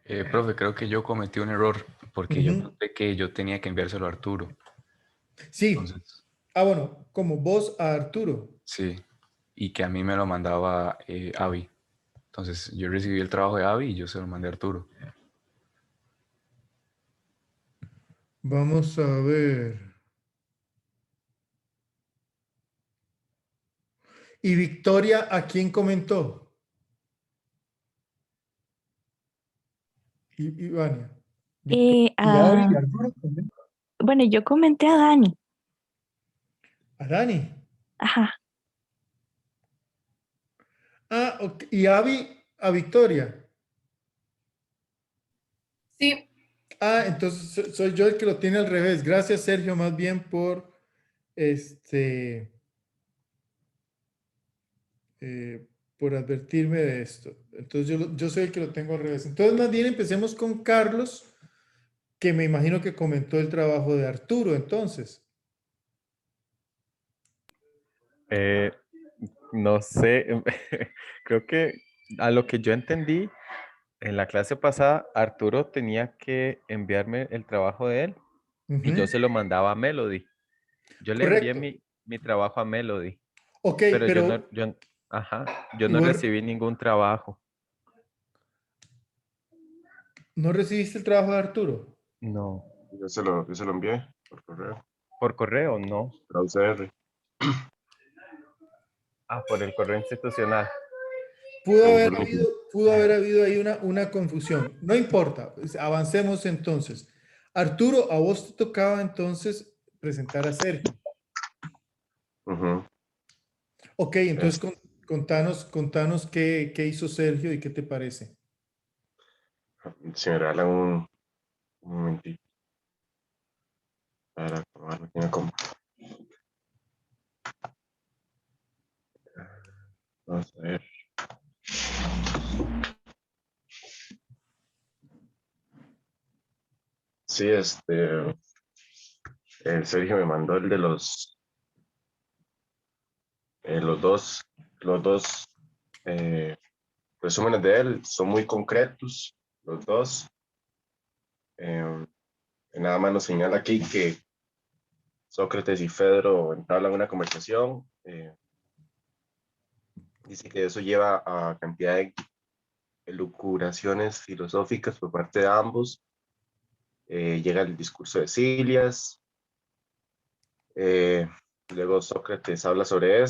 Profe, creo que yo cometí un error porque yo Ujú. pensé que yo tenía que enviárselo a Arturo. Sí. Entonces, Ah, bueno, como vos a Arturo. sí, y que a mí me lo mandaba Avi. Entonces, yo recibí el trabajo de Avi y yo se lo mandé a Arturo. Vamos a ver. ¿Y Victoria a quién comentó? Ivania. Eh, Y Ari y ah, Arturo también. bueno, yo comenté a Dani. A Dani. Ajá. Ah, ok. Y Avi a Victoria. Sí, Ah, entonces soy yo el que lo tiene al revés. Gracias, Sergio, más bien este, eh, por advertirme de esto. Entonces yo soy el que lo tengo al revés. Entonces, más bien empecemos con Carlos, que me imagino que comentó el trabajo de Arturo, entonces. Eh, no sé, creo que a lo que yo entendí, en la clase pasada, Arturo tenía que enviarme el trabajo de él y yo Ujú. se lo mandaba a Melody. Yo le envié Correcto. mi trabajo a Melody, Ok, pero pero ajá, yo ¿y no vos recibí ningún trabajo. no recibiste el trabajo de Arturo? No, Yo se lo envié por correo, por correo, no. por UCR. Ah, por el correo institucional. Pudo Sí, haber fue el habido, único. pudo haber habido ahí una confusión. No importa, pues, avancemos entonces. Arturo, a vos te tocaba entonces presentar a Sergio. Ujú. Ok, entonces Es- contanos qué hizo Sergio y qué te parece. si me regalan un momentito para acabar aquí en la compu. Vamos a ver. Sí, el Sergio me mandó el de los dos eh, resúmenes de él, son muy concretos, los dos. Eh, Nada más nos señala aquí que Sócrates y Fedro entablan una conversación. Dice que eso lleva a cantidad de elucubraciones filosóficas por parte de ambos. Llega el discurso de Cilias. eh, Luego Sócrates habla sobre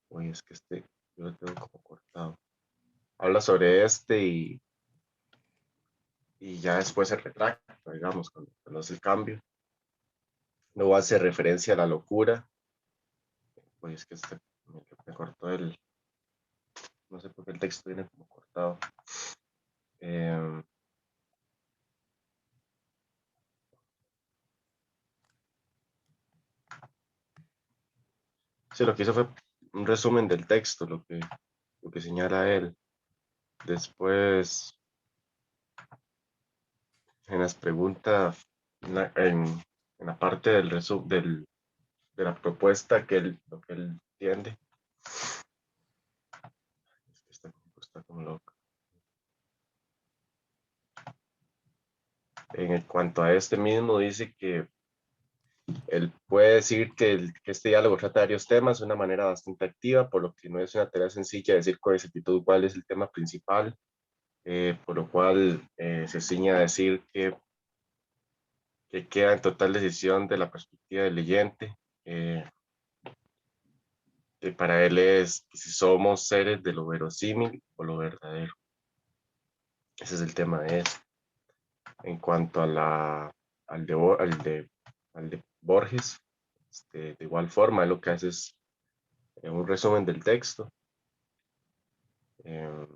uy, es que yo lo tengo como cortado. Habla sobre y ya después se retracta, digamos, cuando hace el cambio. Luego hace referencia a la locura. Uy, es que me cortó no sé por qué el texto viene como cortado. Eh, sí, lo que hizo fue un resumen del texto, lo que señala él. Después, en las preguntas, en la parte de la propuesta lo que él entiende, está como loco. En cuanto a este mismo, dice que él puede decir que este diálogo trata de varios temas de una manera bastante activa, por lo que no es una tarea sencilla decir con exactitud cuál es el tema principal, por lo cual se ciña a decir que queda en total decisión de la perspectiva del leyente, eh, que para él es si somos seres de lo verosímil o lo verdadero. Ese es el tema de él. En cuanto al, de, al de Borges, de igual forma, lo que hace es un resumen del texto. Eh,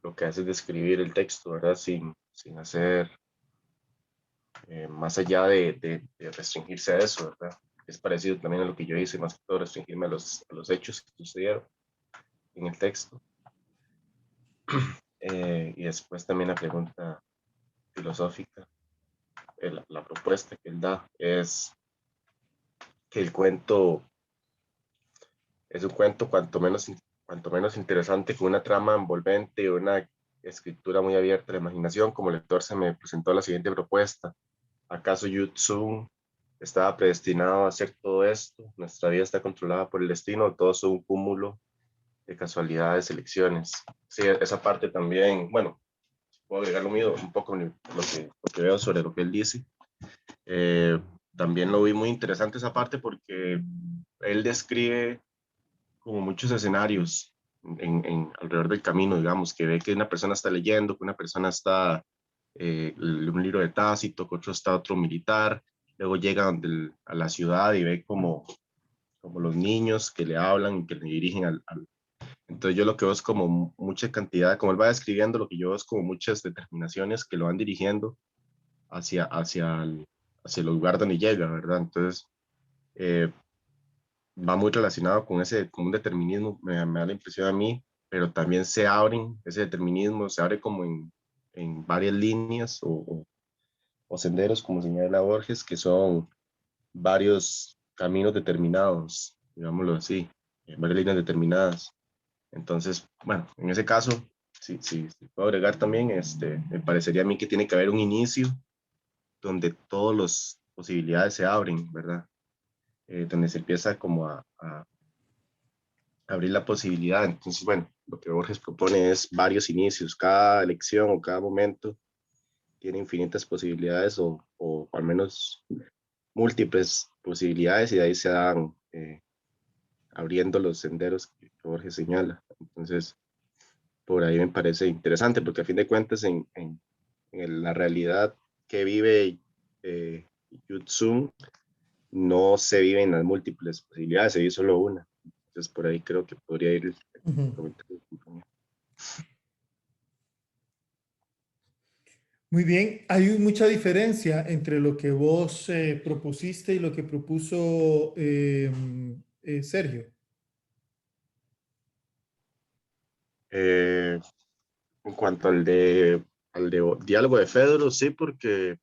lo que hace es describir el texto, ¿verdad? Sin hacer más allá de restringirse a eso, ¿verdad? Es parecido también a lo que yo hice, más que todo restringirme a los hechos que sucedieron en el texto. Y después también la pregunta filosófica, la propuesta que él da es que el cuento es un cuento cuanto menos cuanto menos interesante, con una trama envolvente, una escritura muy abierta a la imaginación. Como lector se me presentó la siguiente propuesta: ¿acaso Yu Tsun estaba predestinado a hacer todo esto? ¿Nuestra vida está controlada por el destino? ¿Todo es un cúmulo de casualidades, elecciones? Sí, esa parte también, bueno, puedo agregar lo mío, un poco lo que veo sobre lo que él dice. También lo vi muy interesante esa parte porque él describe como muchos escenarios alrededor del camino, digamos, que ve que una persona está leyendo, que una persona está un libro de Tácito, que otro está otro militar, luego llega a la ciudad y ve como los niños que le hablan y que le dirigen Entonces yo lo que veo es como mucha cantidad, como él va describiendo, lo que yo veo es como muchas determinaciones que lo van dirigiendo hacia el lugar donde llega, ¿verdad? Entonces, eh, va muy relacionado con un determinismo, me da la impresión a mí, pero también ese determinismo se abre como en varias líneas o senderos, como señala Borges, que son varios caminos determinados, digámoslo así, varias líneas determinadas. Entonces, bueno, en ese caso, sí puedo agregar también, me parecería a mí que tiene que haber un inicio donde todas las posibilidades se abren, ¿verdad? Donde se empieza como a abrir la posibilidad. Entonces, bueno, lo que Borges propone es varios inicios. Cada elección o cada momento tiene infinitas posibilidades o al menos múltiples posibilidades y de ahí se dan abriendo los senderos que Borges señala. Entonces, por ahí me parece interesante porque a fin de cuentas en la realidad que vive Yu Tsun no se viven las múltiples posibilidades, se vive solo una. Entonces, por ahí creo que podría ir el comentario. Muy bien, hay mucha diferencia entre lo que vos propusiste y lo que propuso Sergio. En cuanto al de diálogo de Fedro, sí, porque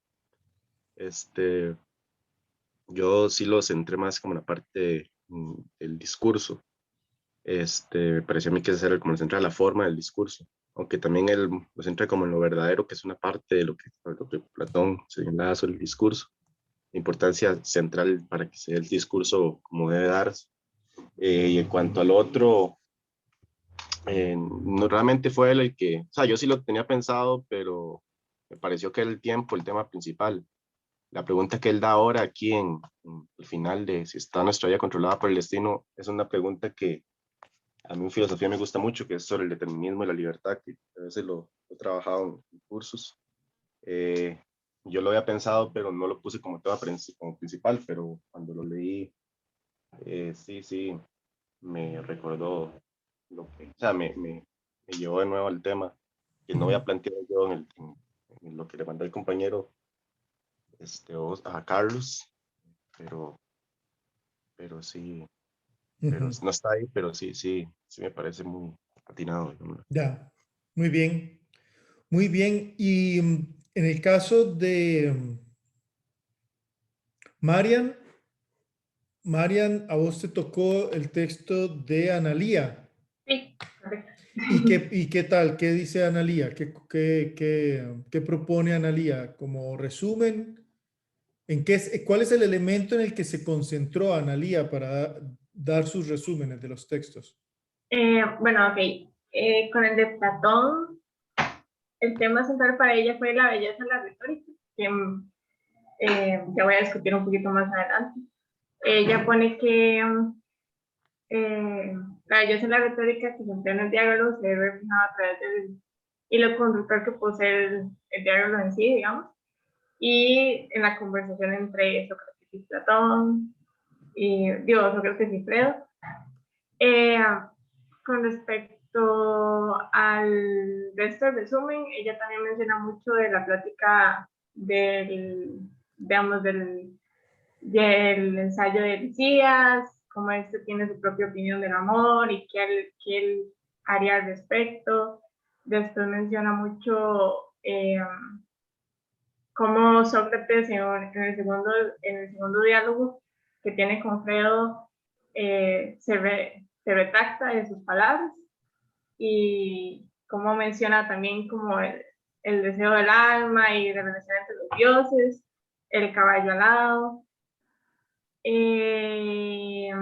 yo sí lo centré más como en la parte del discurso. Me pareció a mí que ese era como el central, la forma del discurso, aunque también él lo centra como en lo verdadero, que es una parte de lo que Platón señalaba sobre el discurso, la importancia central para que se dé el discurso como debe darse. Y en cuanto al otro, no realmente fue él el que, o sea, yo sí lo tenía pensado, pero me pareció que era el tiempo, el tema principal. La pregunta que él da ahora aquí en el final de si está nuestra vida controlada por el destino es una pregunta que a mí en filosofía me gusta mucho, que es sobre el determinismo y la libertad, que a veces lo he trabajado en cursos. Eh, yo lo había pensado, pero no lo puse como tema como principal, pero cuando lo leí, sí, me recordó o sea, me llevó de nuevo al tema que no había planteado yo en lo que le mandé el compañero a Carlos, pero, pero sí, pero no está ahí, pero sí me parece muy atinado. Digamos. Ya, muy bien, muy bien. Y en el caso de Marian, a vos te tocó el texto de Analía. Sí, correcto. ¿Y qué tal? ¿Qué dice Analía? ¿Qué propone Analía? Como resumen, ¿cuál es el elemento en el que se concentró Analía para dar sus resúmenes de los textos? Bueno, ok. Con el de Platón, el tema central para ella fue la belleza de la retórica, que ya voy a discutir un poquito más adelante. Ella pone que la belleza de la retórica que se emplea en el diálogo se ve reflejada a través del hilo conductor que posee el diálogo en sí, digamos, y en la conversación entre Sócrates y Platón, Sócrates y Fredo. Con respecto al resto del resumen, ella también menciona mucho de la plática digamos, del ensayo de Licías, cómo este tiene su propia opinión del amor y qué él haría al respecto. Después menciona mucho cómo Sócrates en el segundo diálogo que tiene con Fredo se se retracta de sus palabras y cómo menciona también como el deseo del alma y la relación entre los dioses, el caballo alado. ¿Qué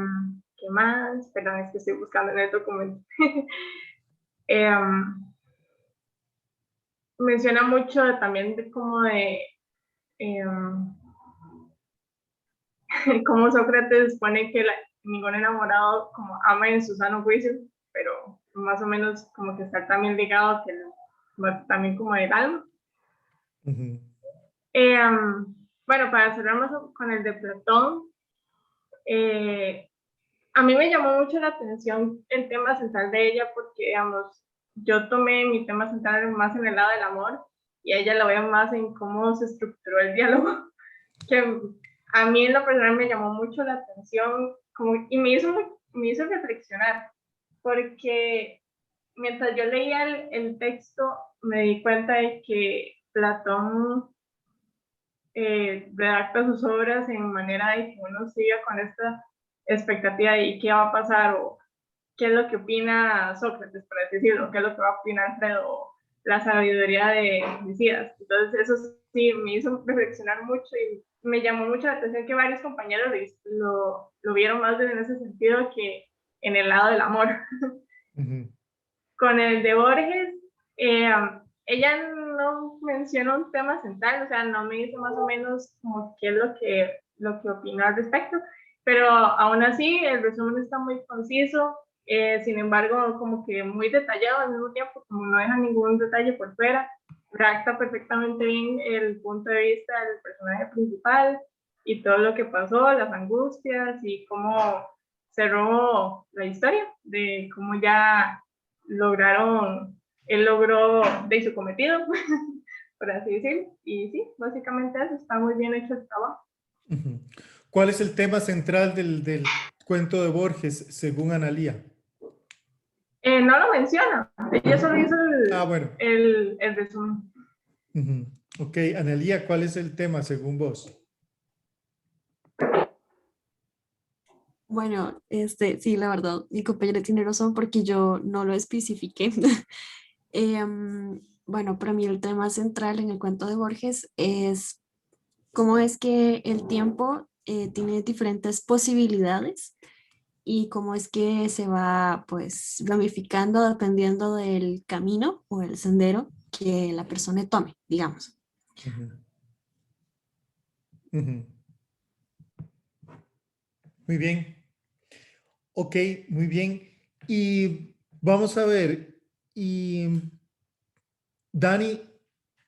más? Perdón, es que estoy buscando en el documento. Menciona mucho también de como de cómo Sócrates pone que ningún enamorado como ama en su sano juicio, pero más o menos como que está también ligado que también como del alma. Ujú. Bueno, para cerrar más con el de Platón, a mí me llamó mucho la atención el tema central de ella porque, digamos, yo tomé mi tema central más en el lado del amor y a ella la veo más en cómo se estructuró el diálogo, que a mí en lo personal me llamó mucho la atención como, y me hizo reflexionar, porque mientras yo leía el texto me di cuenta de que Platón redacta sus obras en manera de que uno siga con esta expectativa de qué va a pasar o qué es lo que opina Sócrates, por así decirlo, qué es lo que va a opinar Alfredo, o la sabiduría de Mesías. Entonces eso sí me hizo reflexionar mucho y me llamó mucho la atención que varios compañeros lo vieron más en ese sentido que en el lado del amor. Ujú. Con el de Borges, ella no menciona un tema central, o sea, no me dice más o menos como qué es lo que opina al respecto, pero aún así el resumen está muy conciso, sin embargo, como que muy detallado al mismo tiempo, como no deja ningún detalle por fuera, redacta perfectamente bien el punto de vista del personaje principal y todo lo que pasó, las angustias y cómo cerró la historia, de cómo ya él logró de su cometido, por así decirlo. Y sí, básicamente eso, está muy bien hecho el trabajo. Ujú. ¿Cuál es el tema central del cuento de Borges, según Analía? No lo menciona, ella solo hizo Bueno. el resumen. Ujú. Ok, Analía, ¿cuál es el tema según vos? Bueno, sí, la verdad, mi compañera tiene razón porque yo no lo especifiqué. Bueno, para mí el tema central en el cuento de Borges es cómo es que el tiempo tiene diferentes posibilidades y cómo es que se va pues ramificando dependiendo del camino o el sendero que la persona tome, digamos. Ujú. Ujú. Muy bien. Ok, muy bien. Y vamos a ver, y Dani,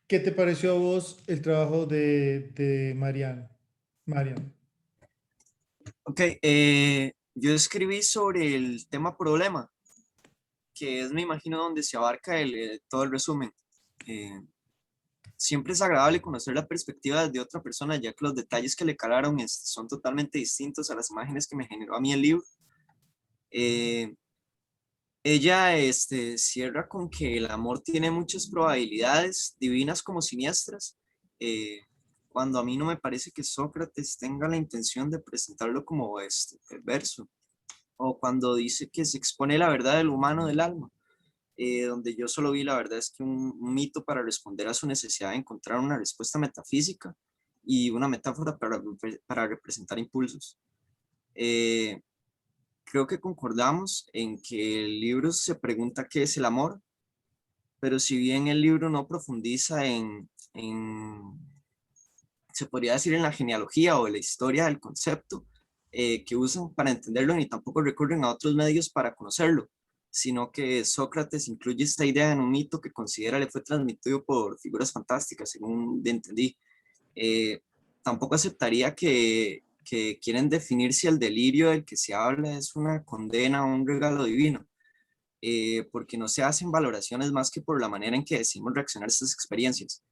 ¿qué te pareció a vos el trabajo de Marian? Marian. Ok, yo escribí sobre el tema problema, que es, me imagino, donde se abarca todo el resumen. Eh, Siempre es agradable conocer la perspectiva de otra persona, ya que los detalles que le calaron son totalmente distintos a las imágenes que me generó a mí el libro. Eh, Ella cierra con que el amor tiene muchas probabilidades, divinas como siniestras, cuando a mí no me parece que Sócrates tenga la intención de presentarlo como perverso, o cuando dice que se expone la verdad del humano del alma, donde yo solo vi la verdad es que un mito para responder a su necesidad de encontrar una respuesta metafísica y una metáfora para representar impulsos. Creo que concordamos en que el libro se pregunta qué es el amor, pero si bien el libro no profundiza se podría decir, en la genealogía o en la historia del concepto que usan para entenderlo, ni tampoco recurren a otros medios para conocerlo, sino que Sócrates incluye esta idea en un mito que considera le fue transmitido por figuras fantásticas, según entendí. Tampoco aceptaría que quieren definir si el delirio del que se habla es una condena o un regalo divino, porque no se hacen valoraciones más que por la manera en que decimos reaccionar a estas experiencias.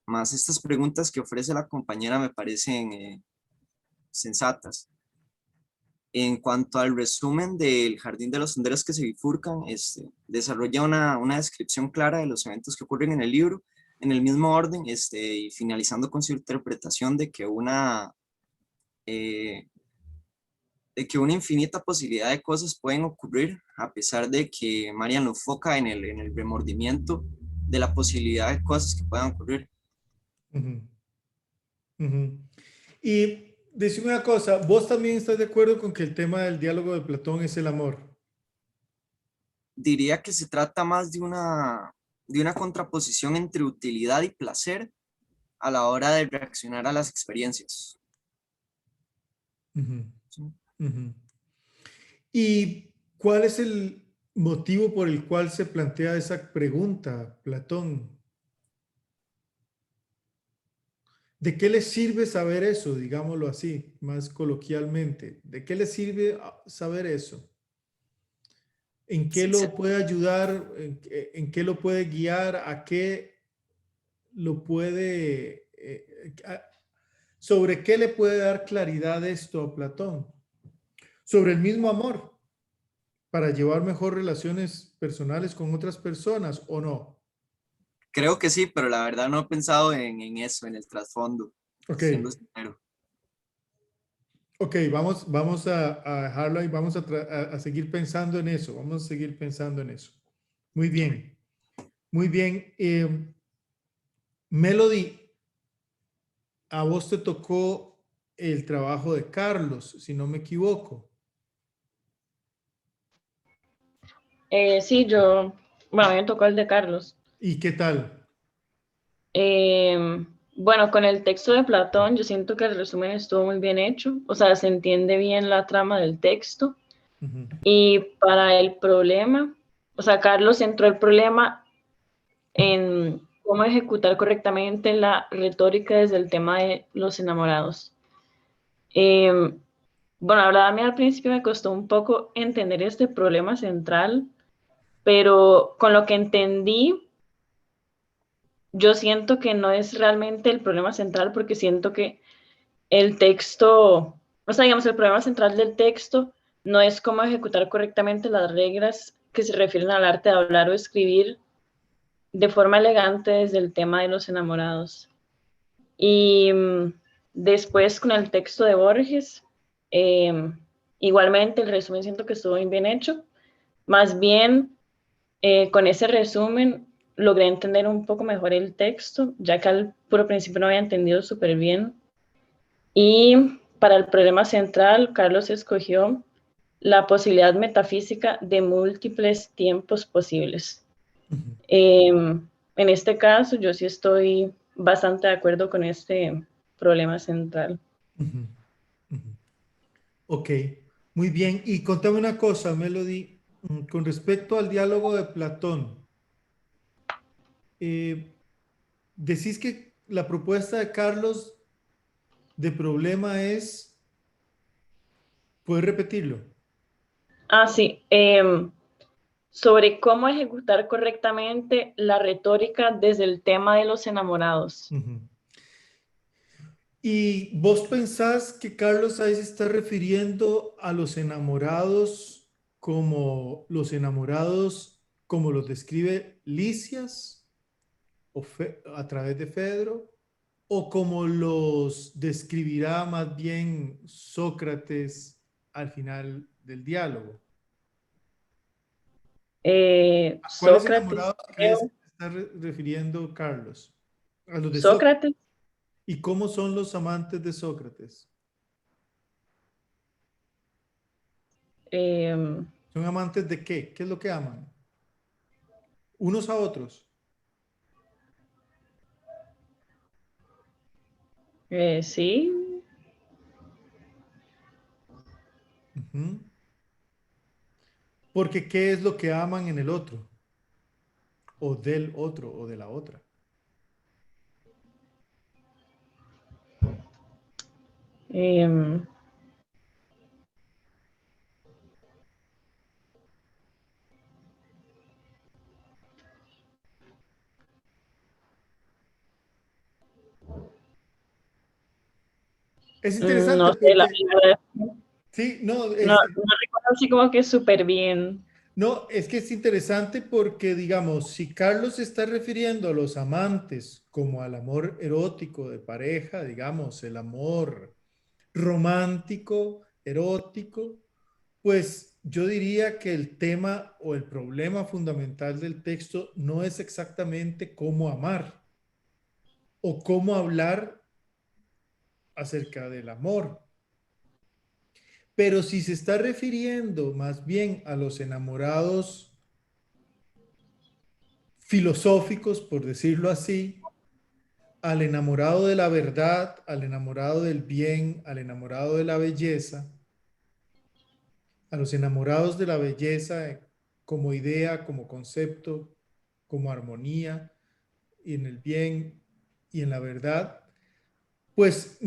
Más estas preguntas que ofrece la compañera me parecen sensatas. En cuanto al resumen del Jardín de los Senderos que se bifurcan, desarrolla una descripción clara de los eventos que ocurren en el libro, en el mismo orden, y finalizando con su interpretación de que de que una infinita posibilidad de cosas pueden ocurrir, a pesar de que Marian lo enfoca en el remordimiento de la posibilidad de cosas que puedan ocurrir. Ujú, ujú. Y decime una cosa, ¿vos también estás de acuerdo con que el tema del diálogo de Platón es el amor? Diría que se trata más de una contraposición entre utilidad y placer a la hora de reaccionar a las experiencias. Ujú, ¿Sí? ujú. ¿Y cuál es el motivo por el cual se plantea esa pregunta, Platón? ¿De qué le sirve saber eso, digámoslo así, más coloquialmente? ¿De qué le sirve saber eso? ¿En qué Sí, lo puede ayudar? ¿En qué lo puede guiar? ¿A qué lo puede... ¿Sobre qué le puede dar claridad esto a Platón? Sobre el mismo amor, para llevar mejor relaciones personales con otras personas, ¿o no? creo que sí, pero la verdad no he pensado en eso, en el trasfondo, Ok, siendo sincero. ok, vamos a dejarlo ahí, vamos a seguir pensando en eso, vamos a seguir pensando en eso. Muy bien, muy bien. Melody, a vos te tocó el trabajo de Carlos, si no me equivoco. Sí, bueno, a mí me tocó el de Carlos. ¿Y qué tal? Bueno, con el texto de Platón, yo siento que el resumen estuvo muy bien hecho, o sea, se entiende bien la trama del texto. Ujú, Y para el problema, o sea, Carlos centró el problema en cómo ejecutar correctamente la retórica desde el tema de los enamorados. Bueno, la verdad, a mí al principio me costó un poco entender este problema central, pero con lo que entendí, yo siento que no es realmente el problema central porque siento que el texto, o sea, digamos, el problema central del texto no es cómo ejecutar correctamente las reglas que se refieren al arte de hablar o escribir de forma elegante desde el tema de los enamorados. Y después con el texto de Borges, igualmente el resumen siento que estuvo bien hecho. Más bien, con ese resumen logré entender un poco mejor el texto, ya que al puro principio no había entendido súper bien. Y para el problema central, Carlos escogió la posibilidad metafísica de múltiples tiempos posibles. ujú, En este caso, yo sí estoy bastante de acuerdo con este problema central. ujú, ujú. Ok, muy bien. Y contame una cosa, Melody, con respecto al diálogo de Platón. eh, decís que la propuesta de Carlos de problema es, ¿puedes repetirlo? Ah, sí. Sobre cómo ejecutar correctamente la retórica desde el tema de los enamorados. Ujú. ¿Y vos pensás que Carlos ahí se está refiriendo a los enamorados como los describe Lisias o a través de Fedro, o como los describirá más bien Sócrates al final del diálogo? ¿A cuáles Sócrates, enamorados crees que creo. se está refiriendo Carlos? A los de Sócrates. Sócrates. ¿Y cómo son los amantes de Sócrates? eh, ¿Son amantes de qué? ¿Qué es lo que aman? Unos a otros. sí. Ujú. Porque ¿qué es lo que aman en el otro? O del otro o de la otra. eh, Es interesante no sé, la porque, verdad, sí, no, no recuerdo así como que súper bien. no, es que es interesante porque, digamos, si Carlos se está refiriendo a los amantes como al amor erótico de pareja, digamos, el amor romántico, erótico, pues yo diría que el tema o el problema fundamental del texto no es exactamente cómo amar o cómo hablar acerca del amor. Pero si se está refiriendo más bien a los enamorados filosóficos, por decirlo así, al enamorado de la verdad, al enamorado del bien, al enamorado de la belleza, a los enamorados de la belleza como idea, como concepto, como armonía, y en el bien y en la verdad, pues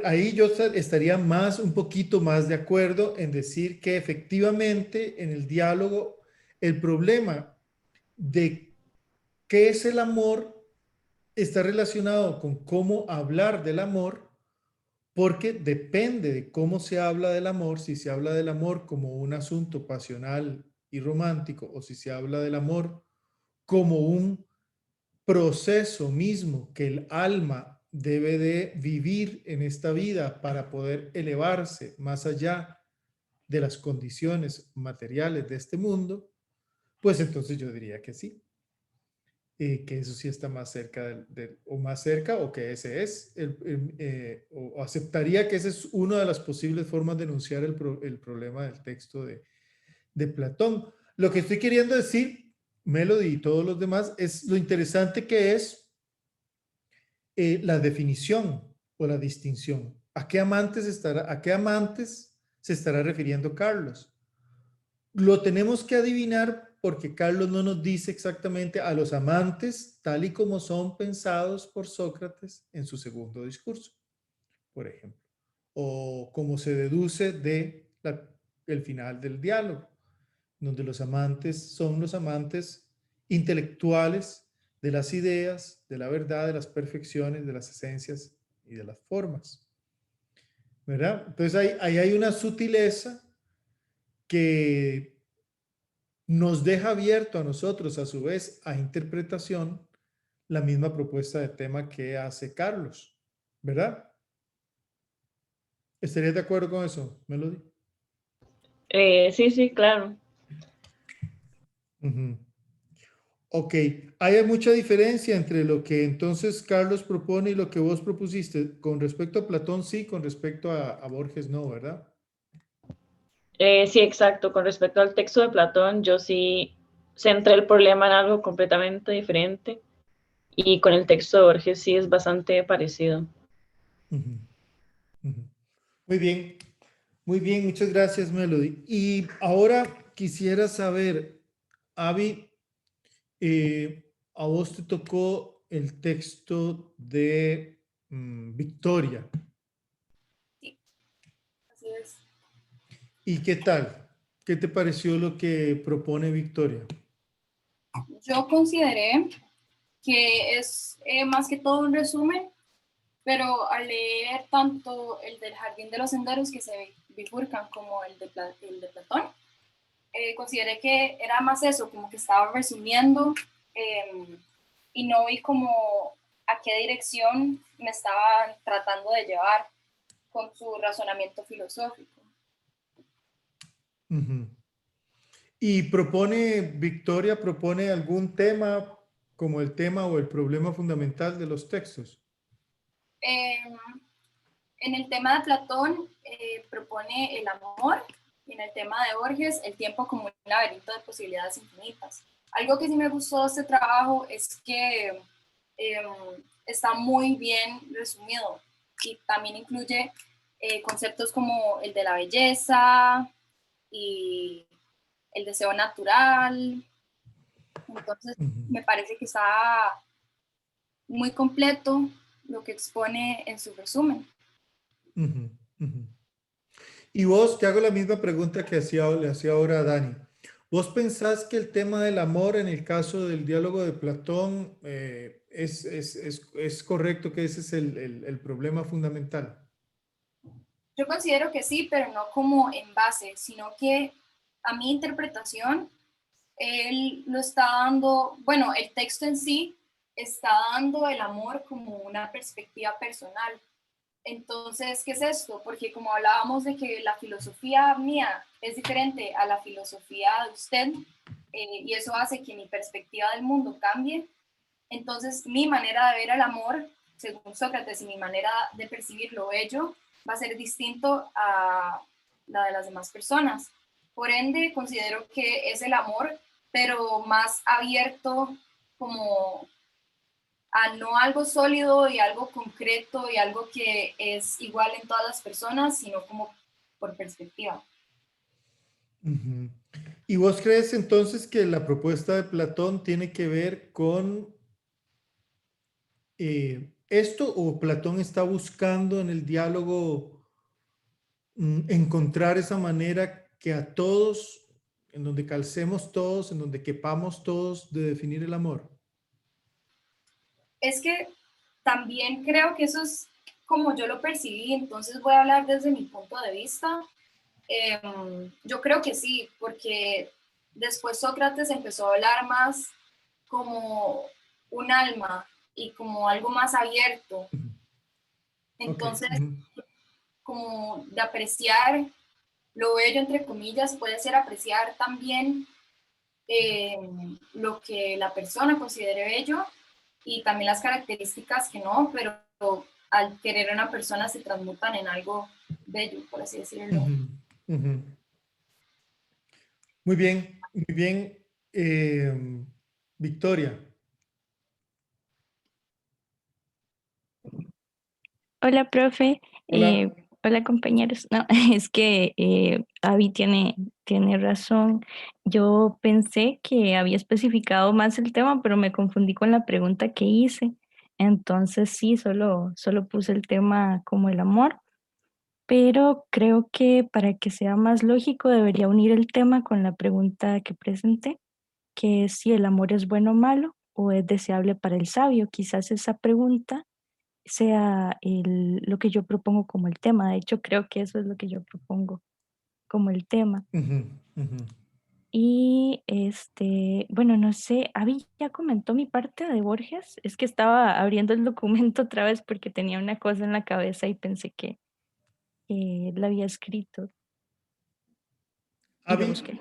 ahí yo estaría un poquito más de acuerdo en decir que efectivamente en el diálogo el problema de qué es el amor está relacionado con cómo hablar del amor, porque depende de cómo se habla del amor, si se habla del amor como un asunto pasional y romántico, o si se habla del amor como un proceso mismo que el alma debe de vivir en esta vida para poder elevarse más allá de las condiciones materiales de este mundo, pues entonces yo diría que sí. Que eso sí está más cerca o más cerca, o que ese es, o aceptaría que esa es una de las posibles formas de enunciar el problema del texto de Platón. Lo que estoy queriendo decir, Melody y todos los demás, es lo interesante que es la definición o la distinción. ¿A qué amantes se estará refiriendo Carlos? Lo tenemos que adivinar porque Carlos no nos dice exactamente a los amantes tal y como son pensados por Sócrates en su segundo discurso, por ejemplo, o como se deduce de el final del diálogo, donde los amantes son los amantes intelectuales de las ideas, de la verdad, de las perfecciones, de las esencias y de las formas, ¿verdad? Entonces ahí hay una sutileza que nos deja abierto a nosotros, a su vez, a interpretación, la misma propuesta de tema que hace Carlos, ¿verdad? ¿Estarías de acuerdo con eso, Melody? Sí, sí, claro. Ok, hay mucha diferencia entre lo que entonces Carlos propone y lo que vos propusiste. Con respecto a Platón, sí, con respecto a Borges, no, ¿verdad? Sí, exacto. Con respecto al texto de Platón, yo sí centré el problema en algo completamente diferente y con el texto de Borges sí es bastante parecido. Muy bien, muchas gracias, Melody. Y ahora quisiera saber, Avi, a vos te tocó el texto de Victoria. Sí, así es. ¿Y qué tal? ¿Qué te pareció lo que propone Victoria? Yo consideré que es más que todo un resumen, pero al leer tanto el del Jardín de los Senderos que se bifurcan como el de Platón, consideré que era más eso, como que estaba resumiendo y no vi como a qué dirección me estaban tratando de llevar con su razonamiento filosófico. ¿Y Victoria propone algún tema como el tema o el problema fundamental de los textos? En el tema de Platón propone el amor y en el tema de Borges el tiempo como un laberinto de posibilidades infinitas. Algo que sí me gustó de este trabajo es que está muy bien resumido y también incluye conceptos como el de la belleza y el deseo natural. Entonces me parece que está muy completo lo que expone en su resumen. Y vos, te hago la misma pregunta que le hacía ahora a Dani. ¿Vos pensás que el tema del amor en el caso del diálogo de Platón es correcto, que ese es el problema fundamental? Yo considero que sí, pero no como en base, sino que a mi interpretación, él lo está dando, bueno, el texto en sí está dando el amor como una perspectiva personal, Entonces, ¿qué es esto? Porque como hablábamos de que la filosofía mía es diferente a la filosofía de usted, y eso hace que mi perspectiva del mundo cambie, entonces mi manera de ver el amor, según Sócrates, y mi manera de percibir lo bello, va a ser distinto a la de las demás personas. Por ende, considero que es el amor, pero más abierto como a no algo sólido y algo concreto y algo que es igual en todas las personas, sino como por perspectiva. Ujú. ¿Y vos crees entonces que la propuesta de Platón tiene que ver con esto, o Platón está buscando en el diálogo encontrar esa manera que a todos, en donde calcemos todos, en donde quepamos todos, de definir el amor? Es que también creo que eso es como yo lo percibí, entonces voy a hablar desde mi punto de vista. Yo creo que sí, porque después Sócrates empezó a hablar más como un alma y como algo más abierto. Entonces, Okay. como de apreciar lo bello, entre comillas, puede ser apreciar también lo que la persona considere bello y también las características que no, pero al querer a una persona se transmutan en algo bello, por así decirlo. Ujú, ujú. Muy bien, muy bien. Victoria. Hola, profe. Hola. Hola, compañeros. No, es que Avi tiene razón. Yo pensé que había especificado más el tema, pero me confundí con la pregunta que hice. Entonces sí, solo puse el tema como el amor, pero creo que para que sea más lógico debería unir el tema con la pregunta que presenté, que es si el amor es bueno o malo o es deseable para el sabio. Quizás esa pregunta sea lo que yo propongo como el tema. De hecho, creo que eso es lo que yo propongo como el tema. Ujú, ujú. Y bueno, no sé, Avi ya comentó mi parte de Borges. Es que estaba abriendo el documento otra vez porque tenía una cosa en la cabeza y pensé que la había escrito y lo Avi, busqué.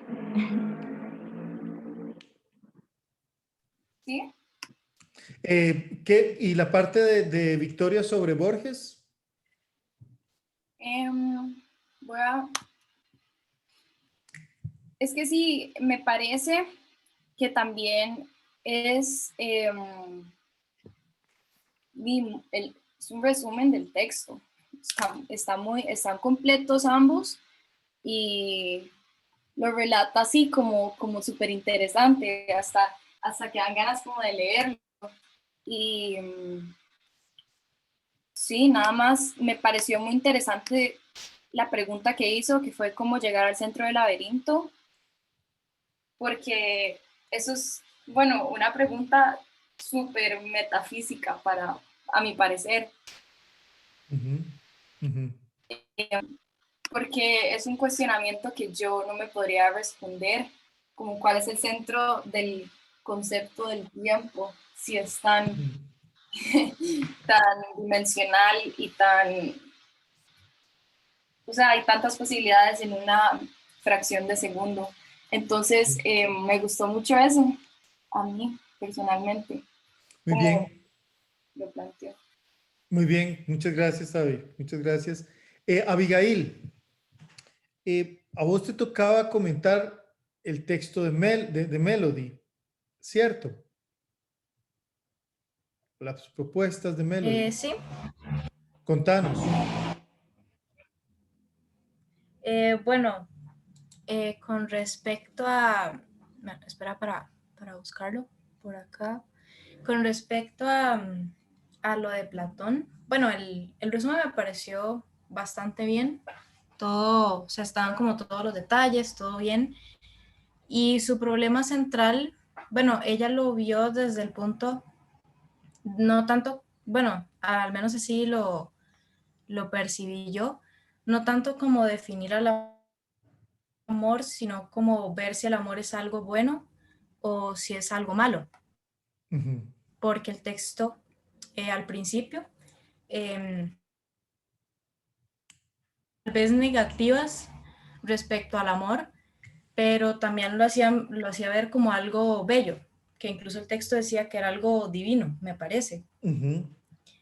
¿Sí? ¿y la parte de Victoria sobre Borges? Voy a... Es que sí, me parece que también es, es un resumen del texto. Están completos ambos y lo relata así como súper interesante, hasta que dan ganas como de leerlo. Y sí, nada más me pareció muy interesante la pregunta que hizo, que fue cómo llegar al centro del laberinto, porque eso es, bueno, una pregunta súper metafísica a mi parecer, Ujú, ujú. porque es un cuestionamiento que yo no me podría responder, como cuál es el centro del concepto del tiempo, si es tan, tan dimensional y tan, o sea, hay tantas posibilidades en una fracción de segundo. Entonces, me gustó mucho eso, a mí personalmente, Muy como bien, lo planteo. muy bien. Muchas gracias, Avi. Muchas gracias. Abigail, a vos te tocaba comentar el texto de Melody, ¿cierto? Las propuestas de Melody. Sí, Contanos. bueno, con respecto a, bueno, espera para buscarlo por acá, con respecto a lo de Platón, bueno, el resumen me pareció bastante bien, todo, o sea, estaban como todos los detalles, todo bien, y su problema central, bueno, ella lo vio desde el punto, no tanto, bueno, al menos así lo percibí yo, no tanto como definir al amor, sino como ver si el amor es algo bueno o si es algo malo, Ujú, porque el texto al principio eh, vez negativas respecto al amor, pero también lo hacía ver como algo bello, que incluso el texto decía que era algo divino, me parece. Ujú.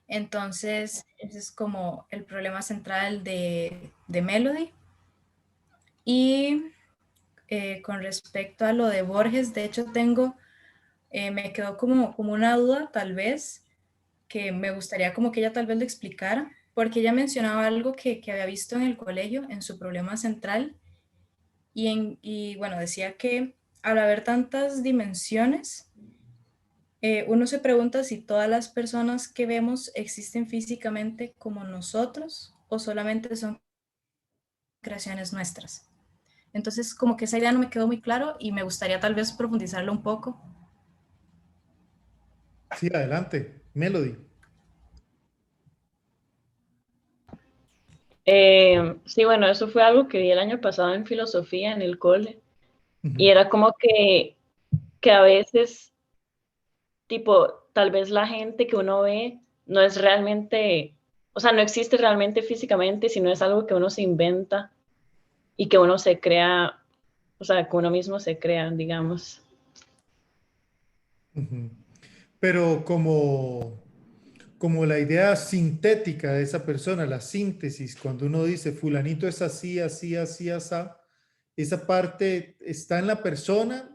Entonces, ese es como el problema central de Melody. Y con respecto a lo de Borges, de hecho me quedó como una duda tal vez, que me gustaría como que ella tal vez lo explicara, porque ella mencionaba algo que había visto en el colegio, en su problema central, y bueno, decía que al haber tantas dimensiones, uno se pregunta si todas las personas que vemos existen físicamente como nosotros o solamente son creaciones nuestras. Entonces, como que esa idea no me quedó muy claro y me gustaría tal vez profundizarlo un poco. Sí, adelante. Melody. Sí, bueno, eso fue algo que vi el año pasado en filosofía en el cole. Y Ujú. era como que a veces, tipo, tal vez la gente que uno ve no es realmente, o sea, no existe realmente físicamente, sino es algo que uno se inventa y que uno se crea, o sea, que uno mismo se crea, digamos. Ujú. Pero como la idea sintética de esa persona, la síntesis, cuando uno dice fulanito es así, así, así, así, esa parte está en la persona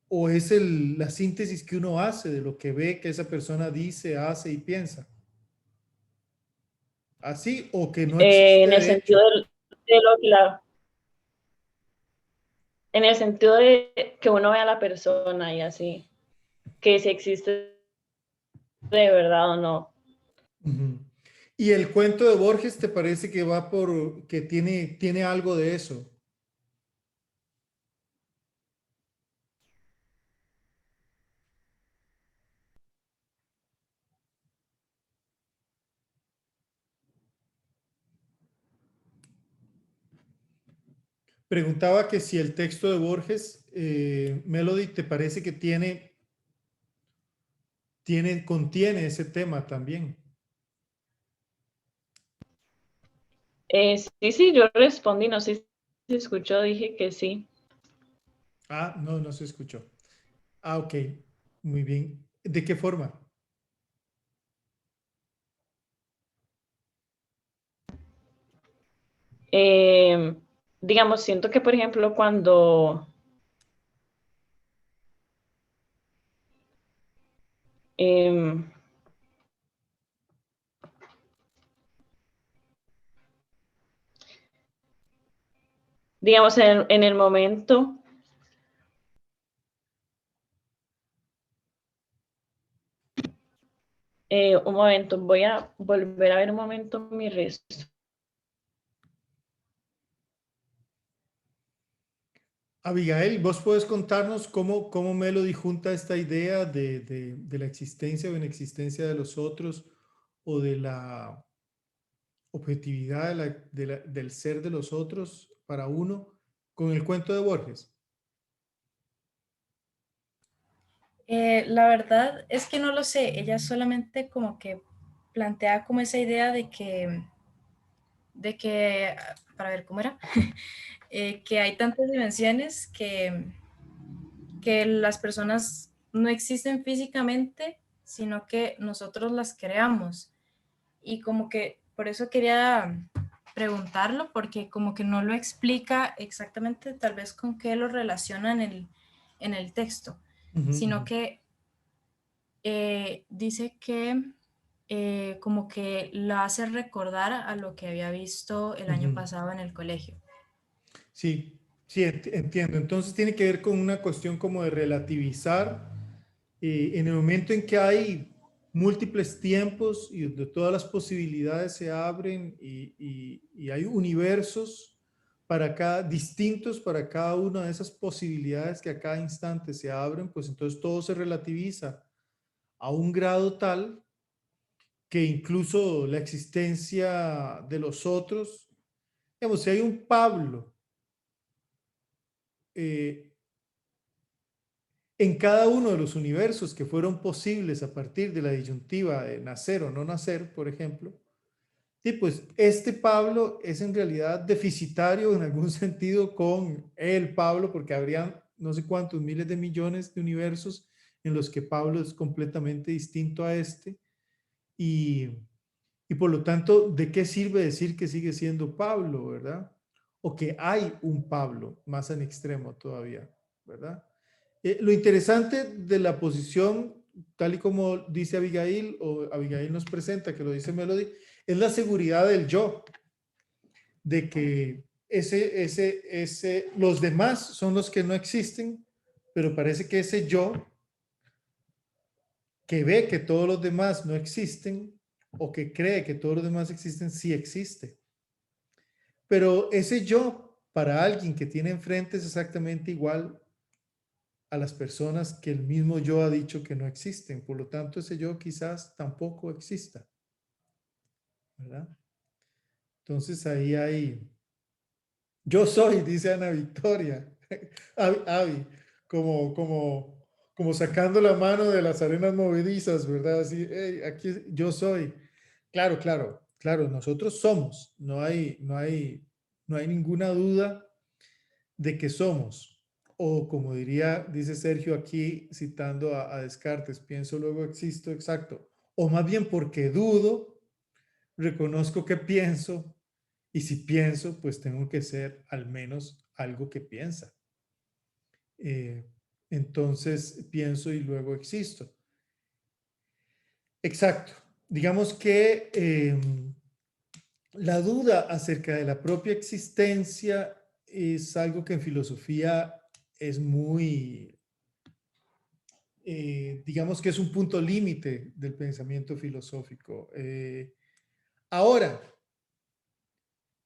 o es la síntesis que uno hace de lo que ve que esa persona dice, hace y piensa. Así o que no existe En el de hecho. sentido de lo que en el sentido de que uno ve a la persona y así, que si existe de verdad o no. Ujú. Y el cuento de Borges te parece que va que tiene algo de eso. Preguntaba que si el texto de Borges, Melody, te parece que contiene ese tema también. Sí, sí, yo respondí, no sé si escuchó, dije que sí. Ah, no, no se escuchó. Ah, ok, muy bien. ¿De qué forma? Digamos, siento que, por ejemplo, cuando em, digamos, en el momento, un momento, voy a volver a ver un momento mi resto. Abigail, ¿vos puedes contarnos cómo Melody junta esta idea de la existencia o inexistencia de los otros o de la objetividad del ser de los otros para uno con el cuento de Borges? La verdad es que no lo sé, ella solamente como que plantea como esa idea de que para ver cómo era, que hay tantas dimensiones que las personas no existen físicamente, sino que nosotros las creamos. Y como que por eso quería preguntarlo, porque como que no lo explica exactamente tal vez con qué lo relaciona en el texto, Ujú, sino ujú, que dice que como que la hace recordar a lo que había visto el año ujú. pasado en el colegio. Sí, sí, entiendo. Entonces tiene que ver con una cuestión como de relativizar en el momento en que hay múltiples tiempos y donde todas las posibilidades se abren y hay universos distintos para cada una de esas posibilidades que a cada instante se abren, pues entonces todo se relativiza a un grado tal que incluso la existencia de los otros, digamos, si hay un Pablo, eh, en cada uno de los universos que fueron posibles a partir de la disyuntiva de nacer o no nacer, por ejemplo, Sí, pues este Pablo es en realidad deficitario en algún sentido con el Pablo, porque habrían no sé cuántos miles de millones de universos en los que Pablo es completamente distinto a este. Y, y por lo tanto, ¿de qué sirve decir que sigue siendo Pablo, verdad? O que hay un Pablo más en extremo todavía, ¿verdad? Lo interesante de la posición, tal y como dice Abigail, o Abigail nos presenta, que lo dice Melody, es la seguridad del yo, de que los demás son los que no existen, pero parece que ese yo que ve que todos los demás no existen o que cree que todos los demás existen, sí existe. Pero ese yo, para alguien que tiene enfrente, es exactamente igual a las personas que el mismo yo ha dicho que no existen. Por lo tanto, ese yo quizás tampoco exista, ¿verdad? Entonces ahí hay, yo soy, dice Ana Victoria, Avi, como sacando la mano de las arenas movedizas, ¿verdad? Así, hey, aquí yo soy. Claro, claro, claro, nosotros somos, no hay ninguna duda de que somos. O como dice Sergio aquí, citando a Descartes, pienso, luego existo, exacto. O más bien porque dudo, reconozco que pienso, y si pienso, pues tengo que ser al menos algo que piensa. Entonces pienso y luego existo. Exacto. Digamos que la duda acerca de la propia existencia es algo que en filosofía es muy, digamos que es un punto límite del pensamiento filosófico. Ahora,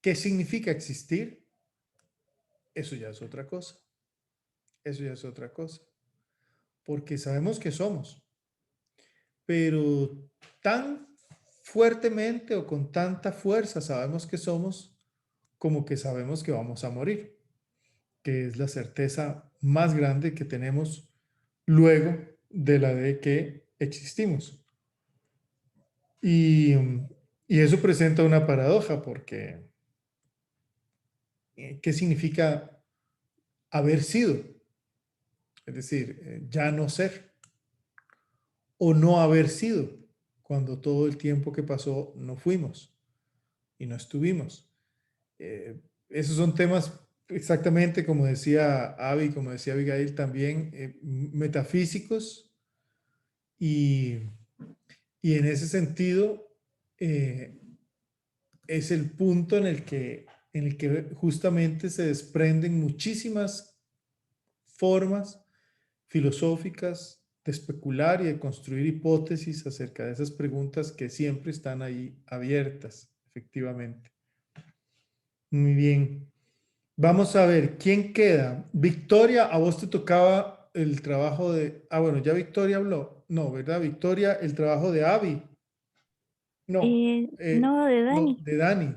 ¿qué significa existir? Eso ya es otra cosa. Eso ya es otra cosa. Porque sabemos que somos, pero tan fuertemente o con tanta fuerza sabemos que somos como que sabemos que vamos a morir, que es la certeza más grande que tenemos luego de la de que existimos. Y, y eso presenta una paradoja porque ¿qué significa haber sido? Es decir, ya no ser o no haber sido cuando todo el tiempo que pasó no fuimos y no estuvimos. Esos son temas exactamente como decía Avi, como decía Abigail también, metafísicos y, y en ese sentido es el punto en el que justamente se desprenden muchísimas formas filosóficas de especular y de construir hipótesis acerca de esas preguntas que siempre están ahí abiertas, efectivamente. Muy bien. Vamos a ver, ¿quién queda? Victoria, a vos te tocaba el trabajo de... Ah, bueno, ya Victoria habló. No, ¿verdad? Victoria, el trabajo de Avi. No, No, de no, Dani.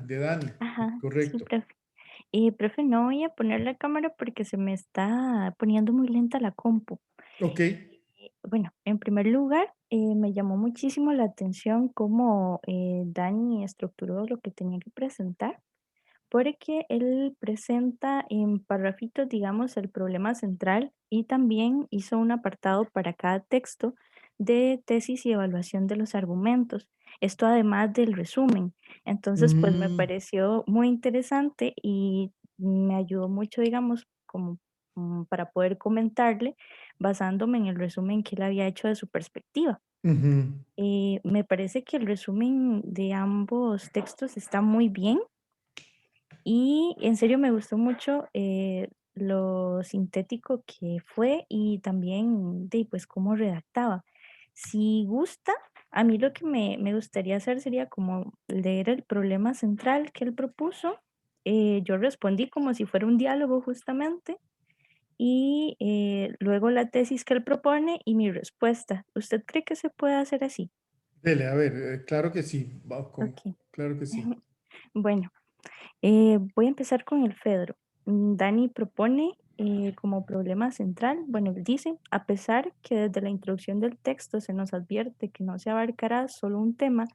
de Dani. Ajá, sí, Correcto. profe. Profe, no voy a poner la cámara porque se me está poniendo muy lenta la compu. Ok. Bueno, en primer lugar, me llamó muchísimo la atención cómo Dani estructuró lo que tenía que presentar, porque él presenta en parrafitos, digamos, el problema central y también hizo un apartado para cada texto de tesis y evaluación de los argumentos. Esto además del resumen. Entonces, pues me pareció muy interesante y me ayudó mucho, digamos, como para poder comentarle basándome en el resumen que él había hecho de su perspectiva. Ujú. Me parece que el resumen de ambos textos está muy bien y en serio me gustó mucho lo sintético que fue y también de pues cómo redactaba. Si gusta, a mí lo que me gustaría hacer sería como leer el problema central que él propuso. Yo respondí como si fuera un diálogo justamente y luego la tesis que él propone y mi respuesta. ¿Usted cree que se puede hacer así? Dele, a ver, claro que sí. Ok. Claro que sí. Bueno, voy a empezar con el Fedro. Dani propone como problema central, bueno, él dice, a pesar que desde la introducción del texto se nos advierte que no se abarcará solo un tema,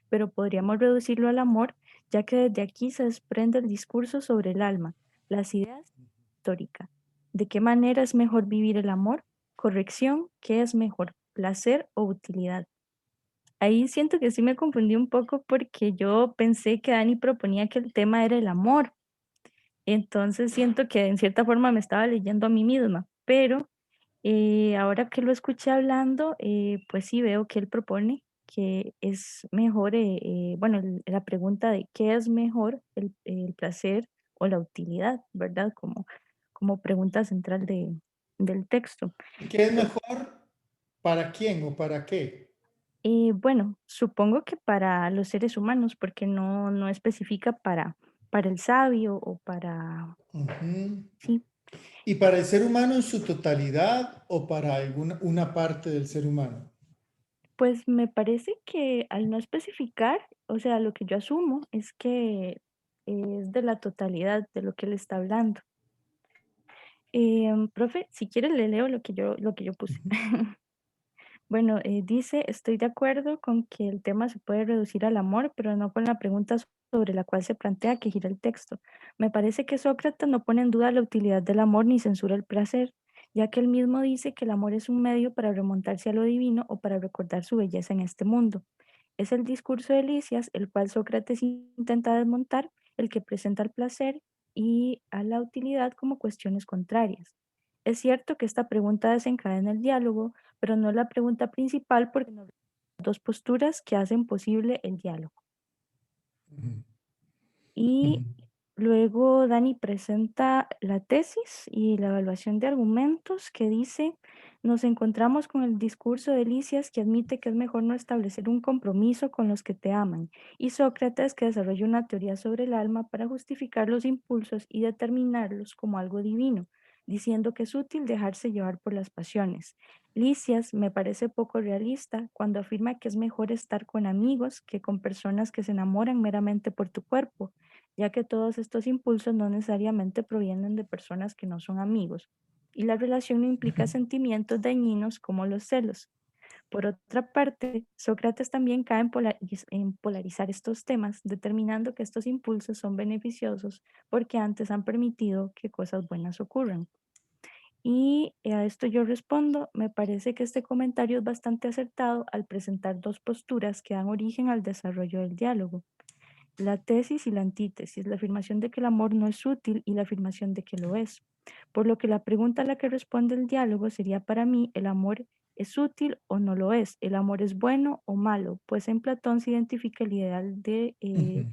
pero podríamos reducirlo al amor, ya que desde aquí se desprende el discurso sobre el alma, las ideas históricas. ¿De qué manera es mejor vivir el amor? Corrección, ¿qué es mejor? ¿Placer o utilidad? Ahí siento que sí me confundí un poco porque yo pensé que Dani proponía que el tema era el amor. Entonces siento que en cierta forma me estaba leyendo a mí misma, pero ahora que lo escuché hablando, pues sí veo que él propone que es mejor, bueno, la pregunta de qué es mejor, el placer o la utilidad, ¿verdad? Como pregunta central del texto. ¿Qué es mejor para quién o para qué? Bueno, supongo que para los seres humanos, porque no especifica para el sabio o para, Ujú. sí, ¿Y para el ser humano en su totalidad o para una parte del ser humano? pues me parece que al no especificar, o sea, lo que yo asumo es que es de la totalidad de lo que él está hablando. Profe, si quiere le leo lo que yo puse. Bueno, dice, estoy de acuerdo con que el tema se puede reducir al amor, pero no con la pregunta sobre la cual se plantea que gira el texto. Me parece que Sócrates no pone en duda la utilidad del amor ni censura el placer, ya que él mismo dice que el amor es un medio para remontarse a lo divino o para recordar su belleza en este mundo. Es el discurso de Lisias, el cual Sócrates intenta desmontar, el que presenta el placer y a la utilidad como cuestiones contrarias. Es cierto que esta pregunta desencadena el diálogo, pero no es la pregunta principal porque nos dos posturas que hacen posible el diálogo. Ujú, Y ujú. luego Dani presenta la tesis y la evaluación de argumentos que dice, nos encontramos con el discurso de Lisias que admite que es mejor no establecer un compromiso con los que te aman, y Sócrates que desarrolla una teoría sobre el alma para justificar los impulsos y determinarlos como algo divino, diciendo que es útil dejarse llevar por las pasiones. Lisias me parece poco realista cuando afirma que es mejor estar con amigos que con personas que se enamoran meramente por tu cuerpo, ya que todos estos impulsos no necesariamente provienen de personas que no son amigos, y la relación no implica sentimientos dañinos como los celos. Por otra parte, Sócrates también cae en polarizar estos temas, determinando que estos impulsos son beneficiosos porque antes han permitido que cosas buenas ocurran. Y a esto yo respondo, me parece que este comentario es bastante acertado al presentar dos posturas que dan origen al desarrollo del diálogo. La tesis y la antítesis, la afirmación de que el amor no es útil y la afirmación de que lo es. Por lo que la pregunta a la que responde el diálogo sería para mí, ¿el amor es útil o no lo es? ¿El amor es bueno o malo? Pues en Platón se identifica el ideal de Ujú.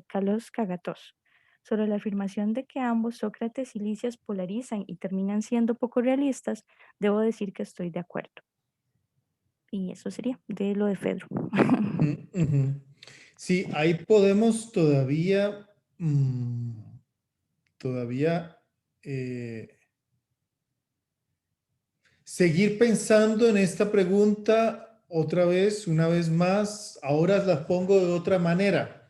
Kalos Kagatos. Sobre la afirmación de que ambos, Sócrates y Lisias, polarizan y terminan siendo poco realistas, debo decir que estoy de acuerdo. Y eso sería de lo de Fedro. Ujú. Sí, ahí podemos todavía seguir pensando en esta pregunta otra vez, una vez más. Ahora las pongo de otra manera.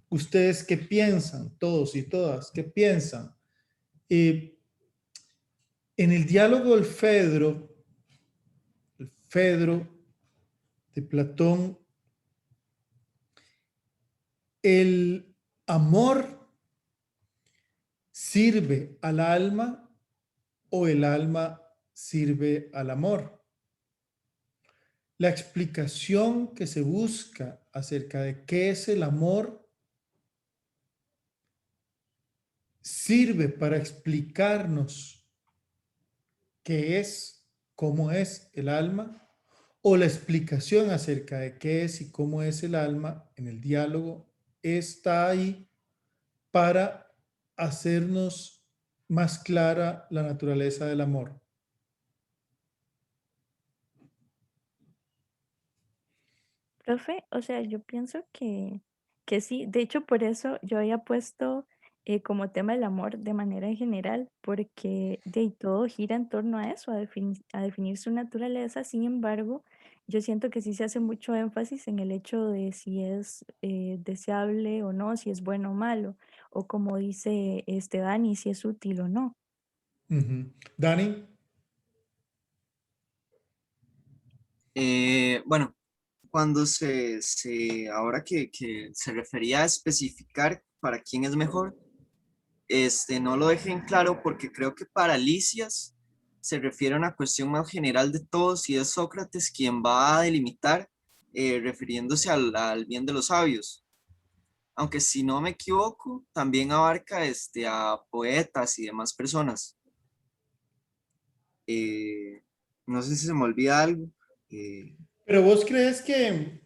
¿Ustedes qué piensan? Todos y todas, ¿qué piensan? En el diálogo el Fedro de Platón, el amor sirve al alma o el alma sirve al amor. La explicación que se busca acerca de qué es el amor sirve para explicarnos qué es, cómo es el alma, o la explicación acerca de qué es y cómo es el alma en el diálogo está ahí para hacernos más clara la naturaleza del amor. Profe, o sea, yo pienso que sí. De hecho, por eso yo había puesto como tema el amor de manera en general, porque de ahí todo gira en torno a eso, a definir su naturaleza. Sin embargo, yo siento que sí se hace mucho énfasis en el hecho de si es deseable o no, si es bueno o malo, o como dice este Dani, si es útil o no. Ujú. Dani. Bueno, cuando ahora que se refería a especificar para quién es mejor, no lo dejé en claro porque creo que para Lisias se refiere a una cuestión más general de todos y es Sócrates quien va a delimitar, refiriéndose al bien de los sabios. Aunque si no me equivoco, también abarca a poetas y demás personas. No sé si se me olvida algo. Pero vos crees que,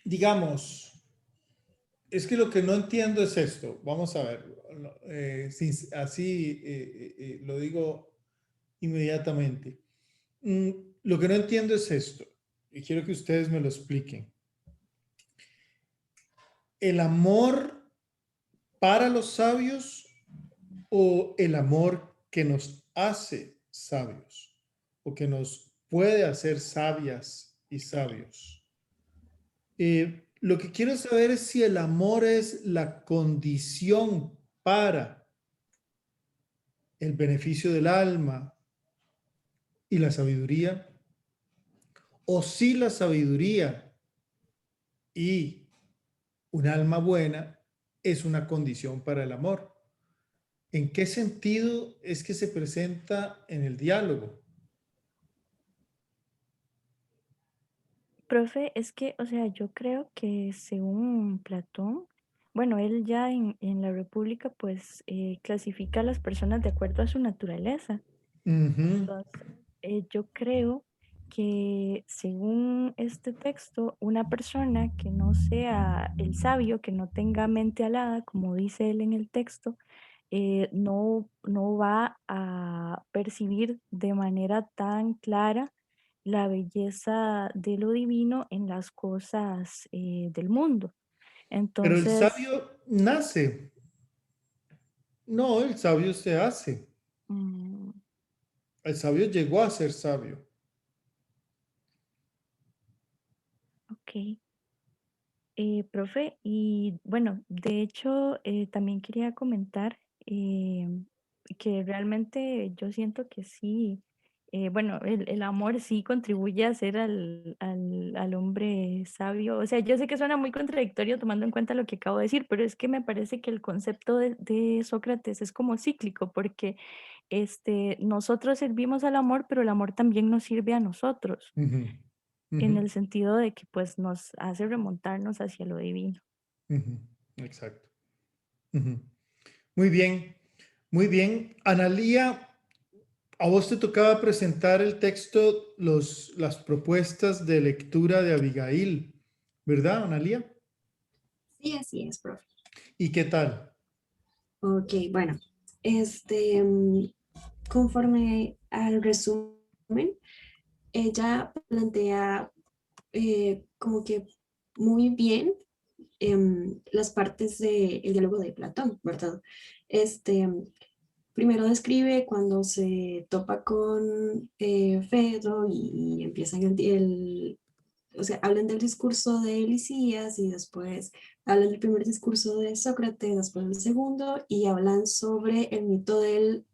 digamos, es que lo que no entiendo es esto. Vamos a ver, así lo digo inmediatamente. Lo que no entiendo es esto, y quiero que ustedes me lo expliquen. ¿El amor para los sabios o el amor que nos hace sabios o que nos puede hacer sabias y sabios? Lo que quiero saber es si el amor es la condición para el beneficio del alma y la sabiduría, o si la sabiduría y un alma buena es una condición para el amor. ¿En qué sentido es que se presenta en el diálogo? Profe, es que, o sea, yo creo que según Platón, bueno, él ya en la República pues clasifica a las personas de acuerdo a su naturaleza. Ujú. Entonces, yo creo que según este texto, una persona que no sea el sabio, que no tenga mente alada, como dice él en el texto, no va a percibir de manera tan clara la belleza de lo divino en las cosas del mundo. Pero el Entonces, sabio nace. No, el sabio se hace. mm, El sabio llegó a ser sabio. ok. Profe, y bueno, de hecho, también quería comentar que realmente yo siento que sí, bueno, el amor sí contribuye a hacer al hombre sabio. O sea, yo sé que suena muy contradictorio tomando en cuenta lo que acabo de decir, pero es que me parece que el concepto de Sócrates es como cíclico, porque nosotros servimos al amor, pero el amor también nos sirve a nosotros Ujú, en ujú, el sentido de que pues nos hace remontarnos hacia lo divino. ujú. Exacto. Ujú. Muy bien, muy bien. Analía, a vos te tocaba presentar el texto, las propuestas de lectura de Abigail, ¿verdad, Analía? Sí, así es, profe. ¿Y qué tal? Ok, bueno, conforme al resumen, ella plantea como que muy bien las partes del diálogo de Platón, ¿verdad? Primero describe cuando se topa con Fedro y empiezan o sea, hablan del discurso de Lisías y después hablan del primer discurso de Sócrates, después del segundo y hablan sobre el mito del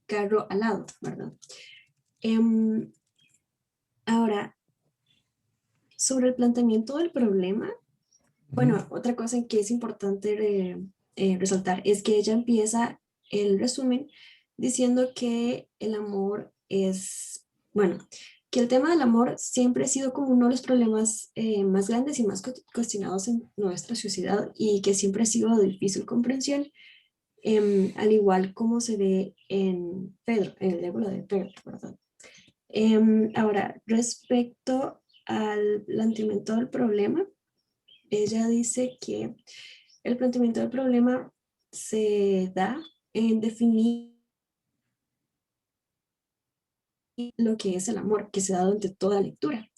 carro alado, ¿verdad? Em, Ahora, sobre el planteamiento del problema, bueno, otra cosa en que es importante resaltar es que ella empieza el resumen diciendo que el amor es, bueno, que el tema del amor siempre ha sido como uno de los problemas más grandes y más cuestionados en nuestra sociedad y que siempre ha sido de difícil comprensión, al igual como se ve en Pedro, en el libro de Pedro, ¿verdad? Ahora, respecto al planteamiento del problema, ella dice que el planteamiento del problema se da en definir lo que es el amor, que se da durante toda lectura.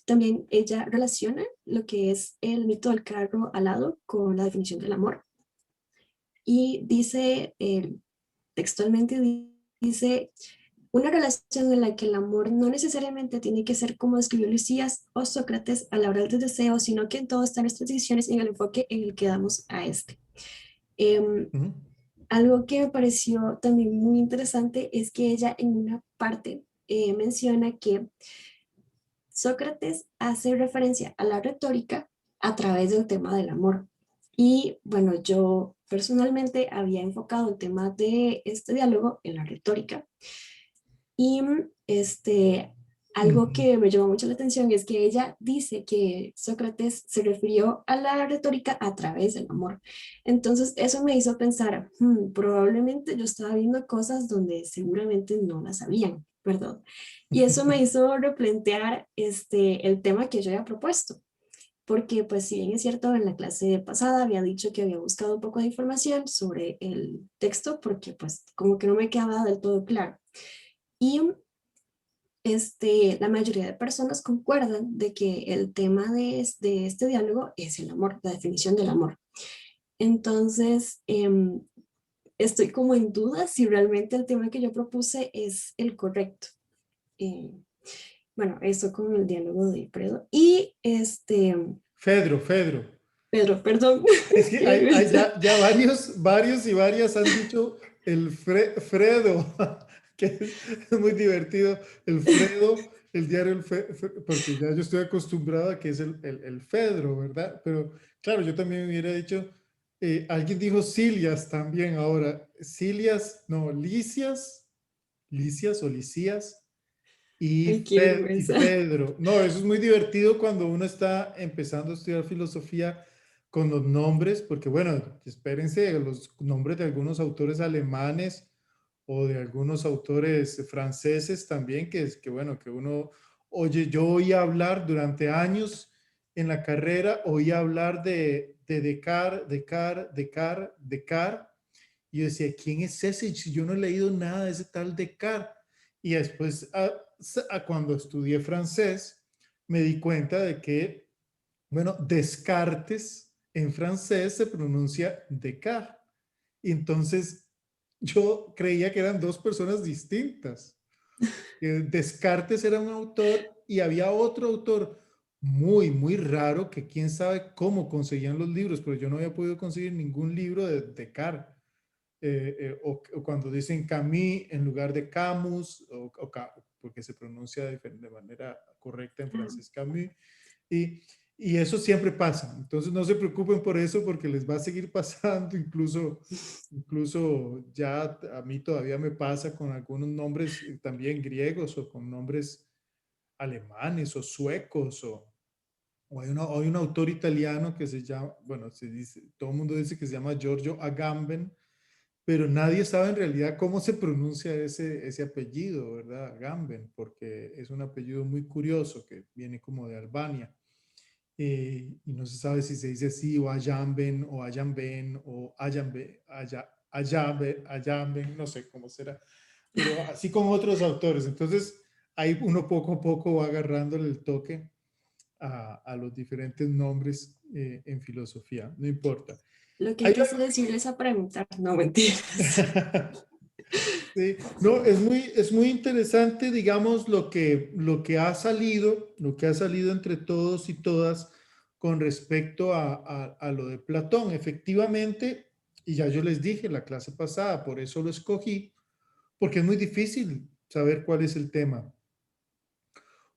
También ella relaciona lo que es el mito del carro alado con la definición del amor. Y dice, textualmente dice, una relación en la que el amor no necesariamente tiene que ser como describió Lucías o Sócrates a la hora del deseo, sino que en todo están nuestras decisiones y en el enfoque en el que damos a este. Ujú. Algo que me pareció también muy interesante es que ella en una parte menciona que Sócrates hace referencia a la retórica a través del tema del amor. Y bueno, yo personalmente había enfocado el tema de este diálogo en la retórica. Y algo que me llamó mucho la atención es que ella dice que Sócrates se refirió a la retórica a través del amor. Entonces eso me hizo pensar, probablemente yo estaba viendo cosas donde seguramente no las sabían, ¿verdad? Y eso me hizo replantear el tema que yo había propuesto. Porque pues si bien es cierto, en la clase pasada había dicho que había buscado un poco de información sobre el texto, porque pues como que no me quedaba del todo claro. Y la mayoría de personas concuerdan de que el tema de este diálogo es el amor, la definición del amor. Entonces, estoy como en duda si realmente el tema que yo propuse es el correcto. Bueno, eso con el diálogo de Fredo. Y Pedro. Pedro, perdón. Es que hay ya varios y varias han dicho el Fredo, que es muy divertido. El Fredo, el diario, porque ya yo estoy acostumbrado a que es el Fedro, ¿verdad? Pero claro, yo también hubiera dicho, alguien dijo Silias también ahora. Silias, no, Licias o Licías. Ay, qué Y vergüenza. Pedro. No, eso es muy divertido cuando uno está empezando a estudiar filosofía con los nombres, porque bueno, espérense, los nombres de algunos autores alemanes o de algunos autores franceses también, que bueno, que uno oye, yo oí hablar durante años en la carrera, oí hablar de Descartes, y yo decía, ¿quién es ese? Si yo no he leído nada de ese tal Descartes. Y después, cuando estudié francés, me di cuenta de que, bueno, Descartes en francés se pronuncia Descartes. Y entonces yo creía que eran dos personas distintas. Descartes era un autor y había otro autor muy raro que quién sabe cómo conseguían los libros, pero yo no había podido conseguir ningún libro de Descartes. O cuando dicen Camus en lugar de Camus, porque se pronuncia de manera correcta en francés Camus, y eso siempre pasa. Entonces no se preocupen por eso porque les va a seguir pasando, incluso ya a mí todavía me pasa con algunos nombres también griegos o con nombres alemanes o suecos o hay un autor italiano que se llama, bueno, se dice, todo el mundo dice que se llama Giorgio Agamben, pero nadie sabe en realidad cómo se pronuncia ese apellido, ¿verdad? Agamben, porque es un apellido muy curioso que viene como de Albania. Y no se sabe si se dice así, o Ayamben, o Ayamben, o Ayamben, no sé cómo será, pero así como otros autores. Entonces, ahí uno poco a poco va agarrándole el toque a los diferentes nombres en filosofía, no importa. Lo que quise decirles a preguntar, no mentiras. Sí, no, es muy interesante, digamos, lo que ha salido entre todos y todas con respecto a lo de Platón. Efectivamente, y ya yo les dije la clase pasada, por eso lo escogí, porque es muy difícil saber cuál es el tema.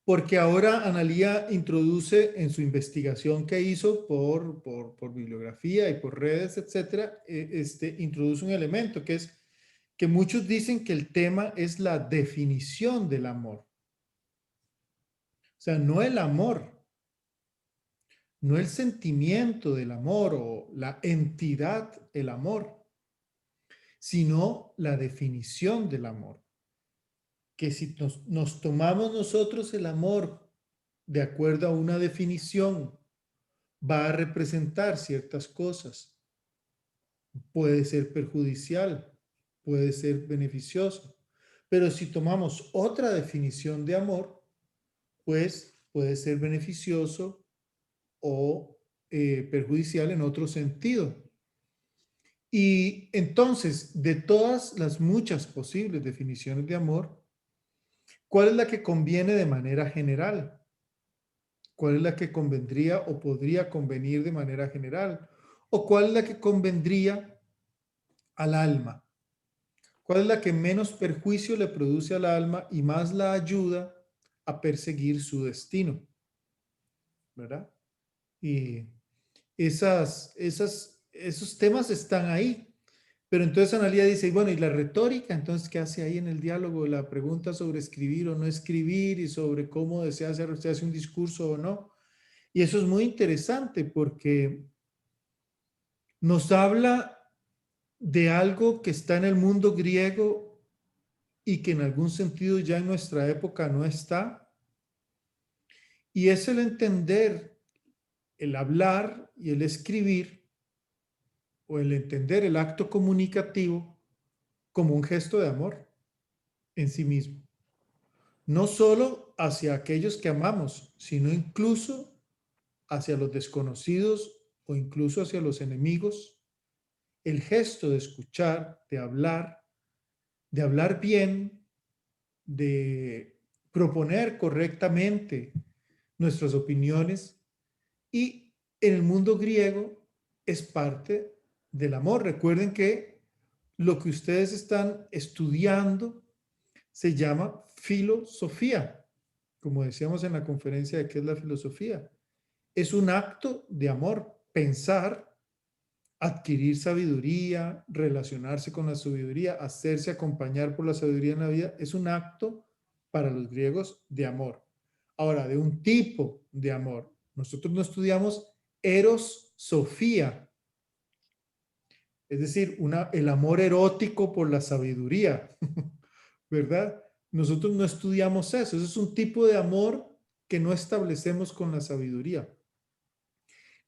Porque ahora Analía introduce en su investigación que hizo por bibliografía y por redes, etcétera, introduce un elemento que es que muchos dicen que el tema es la definición del amor. O sea, no el amor, no el sentimiento del amor o la entidad, el amor, sino la definición del amor. Que si nos tomamos nosotros el amor de acuerdo a una definición, va a representar ciertas cosas. Puede ser perjudicial, puede ser beneficioso. Pero si tomamos otra definición de amor, pues puede ser beneficioso o perjudicial en otro sentido. Y entonces, de todas las muchas posibles definiciones de amor, ¿cuál es la que conviene de manera general? ¿Cuál es la que convendría o podría convenir de manera general? ¿O cuál es la que convendría al alma? ¿Cuál es la que menos perjuicio le produce al alma y más la ayuda a perseguir su destino, ¿verdad? Y esos temas están ahí. Pero entonces Analía dice, bueno, ¿y la retórica? Entonces, ¿qué hace ahí en el diálogo? La pregunta sobre escribir o no escribir y sobre cómo se hace un discurso o no. Y eso es muy interesante porque nos habla de algo que está en el mundo griego y que en algún sentido ya en nuestra época no está. Y es el entender, el hablar y el escribir, o el entender el acto comunicativo como un gesto de amor en sí mismo. No solo hacia aquellos que amamos, sino incluso hacia los desconocidos o incluso hacia los enemigos. El gesto de escuchar, de hablar bien, de proponer correctamente nuestras opiniones, y en el mundo griego es parte del amor. Recuerden que lo que ustedes están estudiando se llama filosofía, como decíamos en la conferencia de qué es la filosofía. Es un acto de amor, pensar, adquirir sabiduría, relacionarse con la sabiduría, hacerse acompañar por la sabiduría en la vida, es un acto para los griegos de amor. Ahora, de un tipo de amor. Nosotros no estudiamos eros sofía, es decir, el amor erótico por la sabiduría, ¿verdad? Nosotros no estudiamos eso. Eso es un tipo de amor que no establecemos con la sabiduría.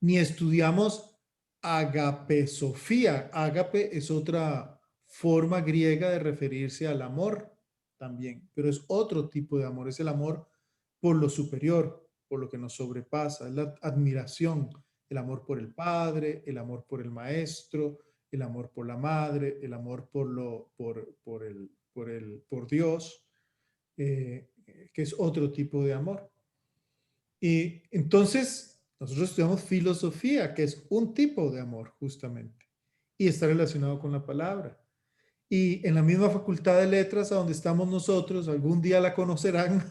Ni estudiamos agapesofía. Ágape es otra forma griega de referirse al amor también, pero es otro tipo de amor. Es el amor por lo superior, por lo que nos sobrepasa. Es la admiración, el amor por el padre, el amor por el maestro, el amor por la madre, el amor por Dios, que es otro tipo de amor. Y entonces nosotros estudiamos filosofía, que es un tipo de amor justamente, y está relacionado con la palabra. Y en la misma facultad de letras a donde estamos nosotros, algún día la conocerán,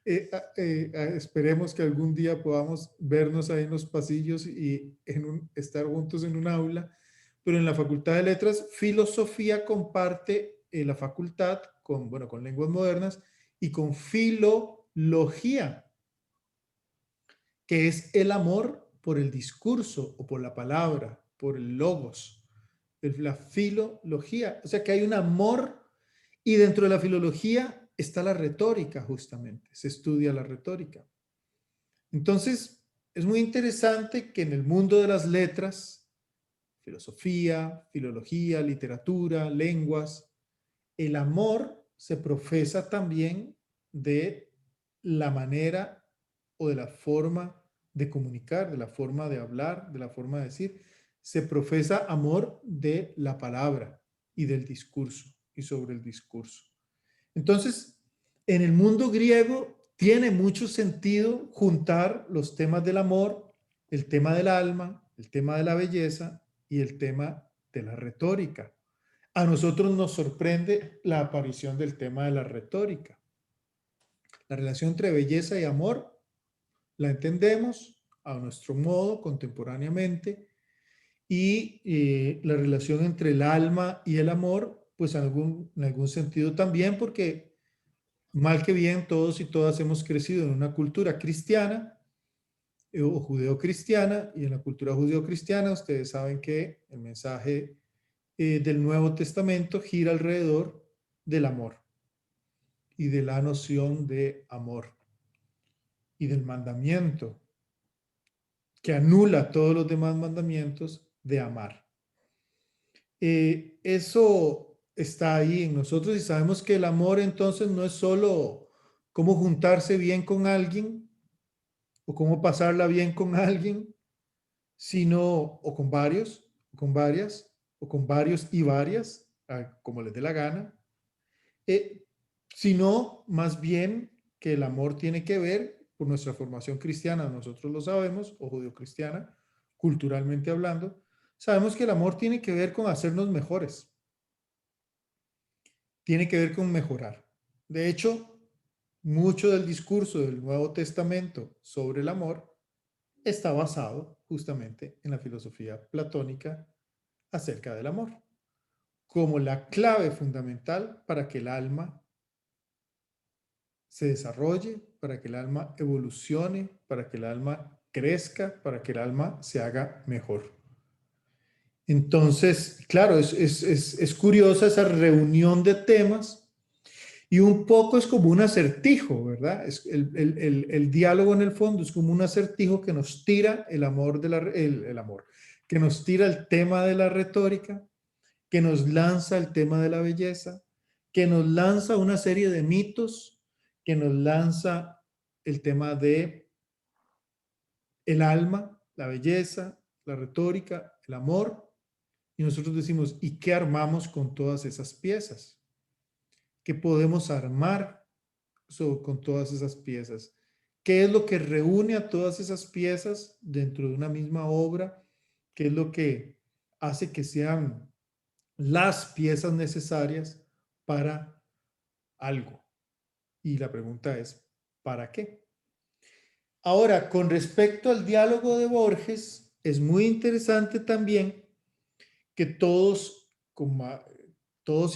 esperemos que algún día podamos vernos ahí en los pasillos y estar juntos en un aula, pero en la facultad de letras, filosofía comparte la facultad con lenguas modernas y con filología, que es el amor por el discurso o por la palabra, por el logos, la filología. O sea que hay un amor, y dentro de la filología está la retórica justamente, se estudia la retórica. Entonces, es muy interesante que en el mundo de las letras, filosofía, filología, literatura, lenguas, el amor se profesa también de la manera o de la forma de comunicar, de la forma de hablar, de la forma de decir. Se profesa amor de la palabra y del discurso y sobre el discurso. Entonces, en el mundo griego tiene mucho sentido juntar los temas del amor, el tema del alma, el tema de la belleza y el tema de la retórica. A nosotros nos sorprende la aparición del tema de la retórica. La relación entre belleza y amor la entendemos a nuestro modo contemporáneamente, y la relación entre el alma y el amor, pues en algún sentido también, porque mal que bien todos y todas hemos crecido en una cultura cristiana o judeocristiana, y en la cultura judeocristiana ustedes saben que el mensaje del Nuevo Testamento gira alrededor del amor y de la noción de amor y del mandamiento que anula todos los demás mandamientos de amar. Eso está ahí en nosotros, y sabemos que el amor entonces no es solo cómo juntarse bien con alguien o cómo pasarla bien con alguien, sino o con varios, o con varias, o con varios y varias, como les dé la gana, sino más bien que el amor tiene que ver por nuestra formación cristiana, nosotros lo sabemos, o judeocristiana, culturalmente hablando, sabemos que el amor tiene que ver con hacernos mejores, tiene que ver con mejorar. De hecho, mucho del discurso del Nuevo Testamento sobre el amor está basado justamente en la filosofía platónica acerca del amor, como la clave fundamental para que el alma se desarrolle, para que el alma evolucione, para que el alma crezca, para que el alma se haga mejor. Entonces, claro, es curiosa esa reunión de temas y un poco es como un acertijo, ¿verdad? El diálogo en el fondo es como un acertijo que nos tira el amor, el amor, que nos tira el tema de la retórica, que nos lanza el tema de la belleza, que nos lanza una serie de mitos, que nos lanza el tema de el alma, la belleza, la retórica, el amor. Y nosotros decimos, ¿y qué armamos con todas esas piezas? ¿Qué podemos armar con todas esas piezas? ¿Qué es lo que reúne a todas esas piezas dentro de una misma obra? ¿Qué es lo que hace que sean las piezas necesarias para algo? Y la pregunta es, ¿para qué? Ahora, con respecto al diálogo de Borges, es muy interesante también que todos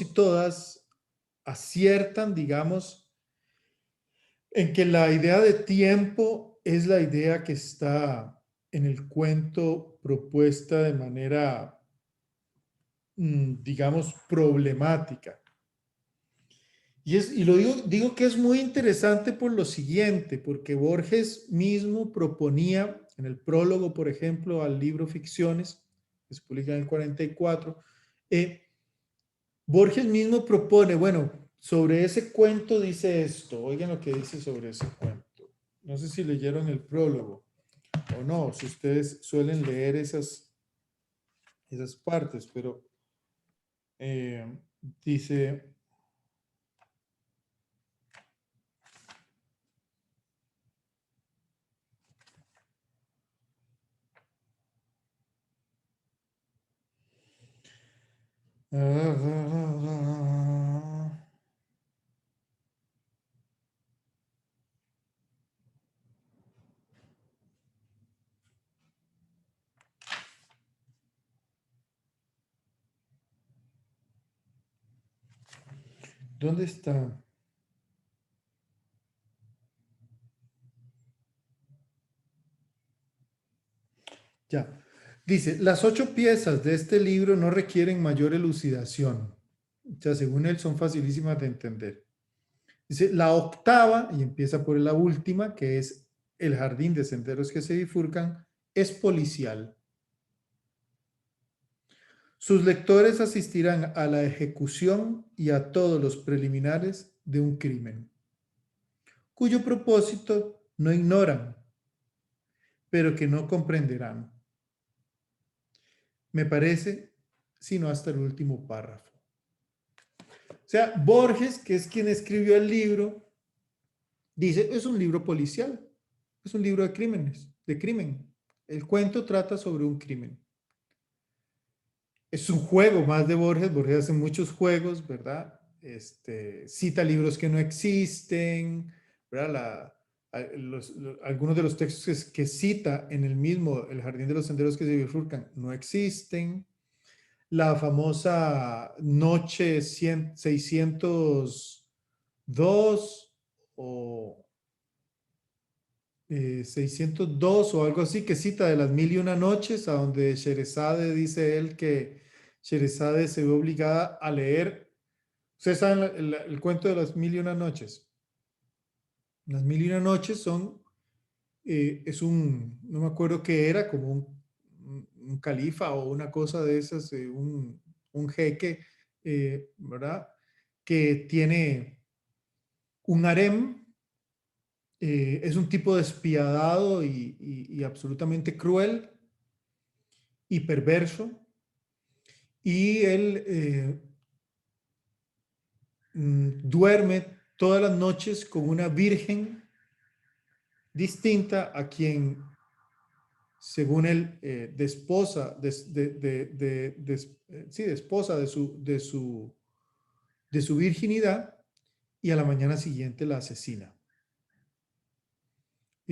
y todas aciertan, digamos, en que la idea de tiempo es la idea que está en el cuento propuesta de manera, digamos, problemática. Y lo digo que es muy interesante por lo siguiente, porque Borges mismo proponía, en el prólogo, por ejemplo, al libro Ficciones, que se publica en el 44, Borges mismo propone, bueno, sobre ese cuento dice esto, oigan lo que dice sobre ese cuento. No sé si leyeron el prólogo o no, si ustedes suelen leer esas partes, pero dice... ¿Dónde está? Ya. Dice, las 8 piezas de este libro no requieren mayor elucidación. O sea, según él, son facilísimas de entender. Dice, la octava, y empieza por la última, que es el jardín de senderos que se bifurcan, es policial. Sus lectores asistirán a la ejecución y a todos los preliminares de un crimen, cuyo propósito no ignoran, pero que no comprenderán. Me parece, sino hasta el último párrafo. O sea, Borges, que es quien escribió el libro, dice, es un libro policial, es un libro de crímenes, de crimen. El cuento trata sobre un crimen. Es un juego más de Borges. Borges hace muchos juegos, ¿verdad? Cita libros que no existen, ¿verdad? Algunos de los textos que cita en el mismo El jardín de los senderos que se bifurcan no existen. La famosa noche 602 o 602 o algo así, que cita de las 1001 noches, a donde Sherezade dice él que Sherezade se ve obligada a leer. Ustedes saben el cuento de las 1001 noches. Las 1001 noches son, no me acuerdo qué era, como un califa o una cosa de esas, un jeque, ¿verdad? Que tiene un harem. Es un tipo despiadado y absolutamente cruel y perverso. Y él duerme todas las noches con una virgen distinta a quien, según él, desposa de su virginidad, y a la mañana siguiente la asesina.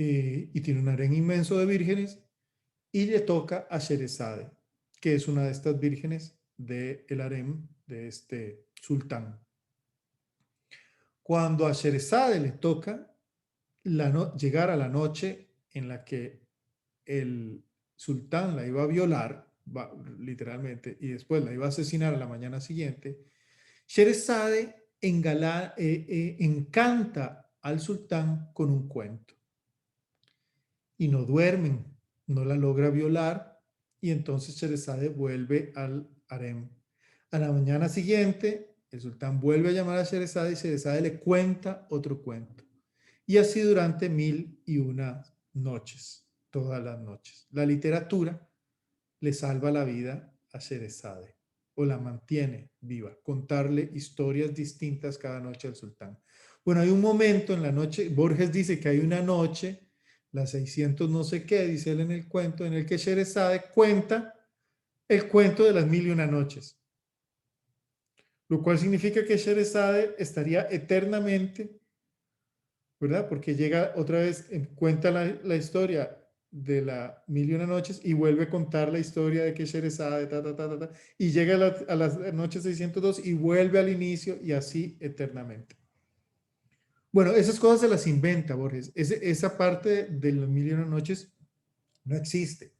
y tiene un harén inmenso de vírgenes, y le toca a Sherezade, que es una de estas vírgenes del harén de este sultán. Cuando a Sherezade le toca llegar a la noche en la que el sultán la iba a violar, literalmente, y después la iba a asesinar a la mañana siguiente, Sherezade encanta al sultán con un cuento. Y no duermen, no la logra violar, y entonces Sherezade vuelve al harem. A la mañana siguiente, el sultán vuelve a llamar a Sherezade y Sherezade le cuenta otro cuento. Y así durante 1001 noches, todas las noches. La literatura le salva la vida a Sherezade, o la mantiene viva, contarle historias distintas cada noche al sultán. Bueno, hay un momento en la noche, Borges dice que hay una noche, la 600 no sé qué, dice él en el cuento, en el que Sherezade cuenta el cuento de las 1001 noches. Lo cual significa que Sherezade estaría eternamente, ¿verdad? Porque llega otra vez, cuenta la historia de la 1001 noches y vuelve a contar la historia de que Sherezade, y llega a la noche 602 y vuelve al inicio, y así eternamente. Bueno, esas cosas se las inventa Borges. Esa parte de las 1001 noches no existe.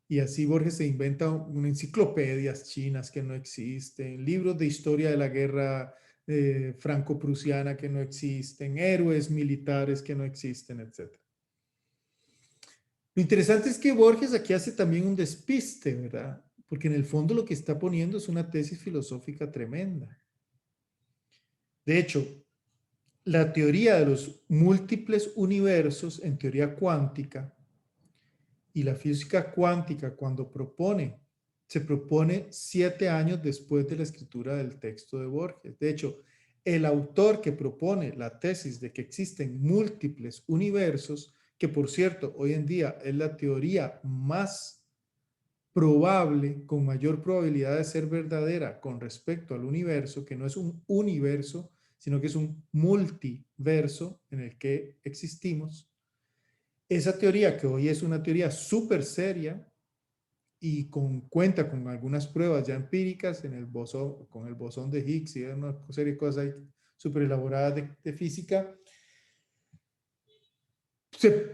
Y así Borges se inventa unas enciclopedias chinas que no existen, libros de historia de la guerra franco-prusiana que no existen, héroes militares que no existen, etc. Lo interesante es que Borges aquí hace también un despiste, ¿verdad? Porque en el fondo lo que está poniendo es una tesis filosófica tremenda. De hecho, la teoría de los múltiples universos en teoría cuántica y la física cuántica cuando se propone 7 años después de la escritura del texto de Borges. De hecho, el autor que propone la tesis de que existen múltiples universos, que por cierto, hoy en día es la teoría más probable, con mayor probabilidad de ser verdadera con respecto al universo, que no es un universo, sino que es un multiverso en el que existimos. Esa teoría, que hoy es una teoría súper seria y cuenta con algunas pruebas ya empíricas con el bosón de Higgs y una serie de cosas súper elaboradas de física,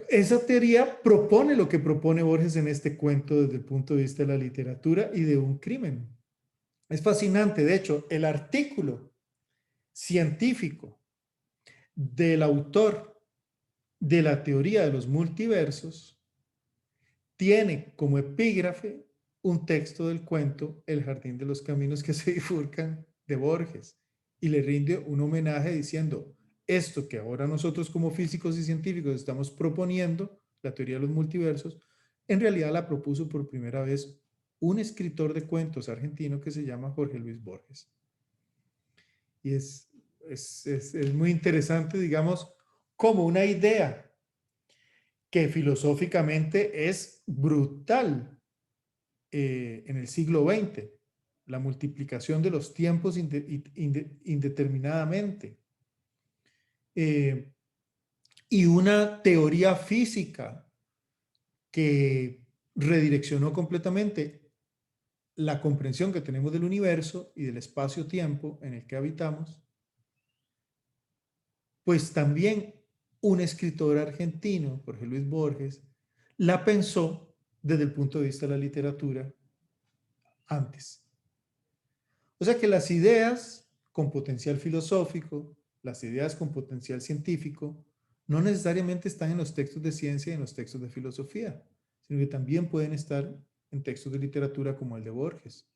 esa teoría propone lo que propone Borges en este cuento desde el punto de vista de la literatura y de un crimen. Es fascinante. De hecho, el artículo científico del autor de la teoría de los multiversos tiene como epígrafe un texto del cuento El jardín de los caminos que se bifurcan de Borges, y le rinde un homenaje diciendo: esto que ahora nosotros como físicos y científicos estamos proponiendo, la teoría de los multiversos, en realidad la propuso por primera vez un escritor de cuentos argentino que se llama Jorge Luis Borges. Y es muy interesante, digamos, como una idea que filosóficamente es brutal en el siglo XX, la multiplicación de los tiempos indeterminadamente, y una teoría física que redireccionó completamente la comprensión que tenemos del universo y del espacio-tiempo en el que habitamos. Pues también un escritor argentino, Jorge Luis Borges, la pensó desde el punto de vista de la literatura antes. O sea que las ideas con potencial filosófico, las ideas con potencial científico, no necesariamente están en los textos de ciencia y en los textos de filosofía, sino que también pueden estar en textos de literatura como el de Borges.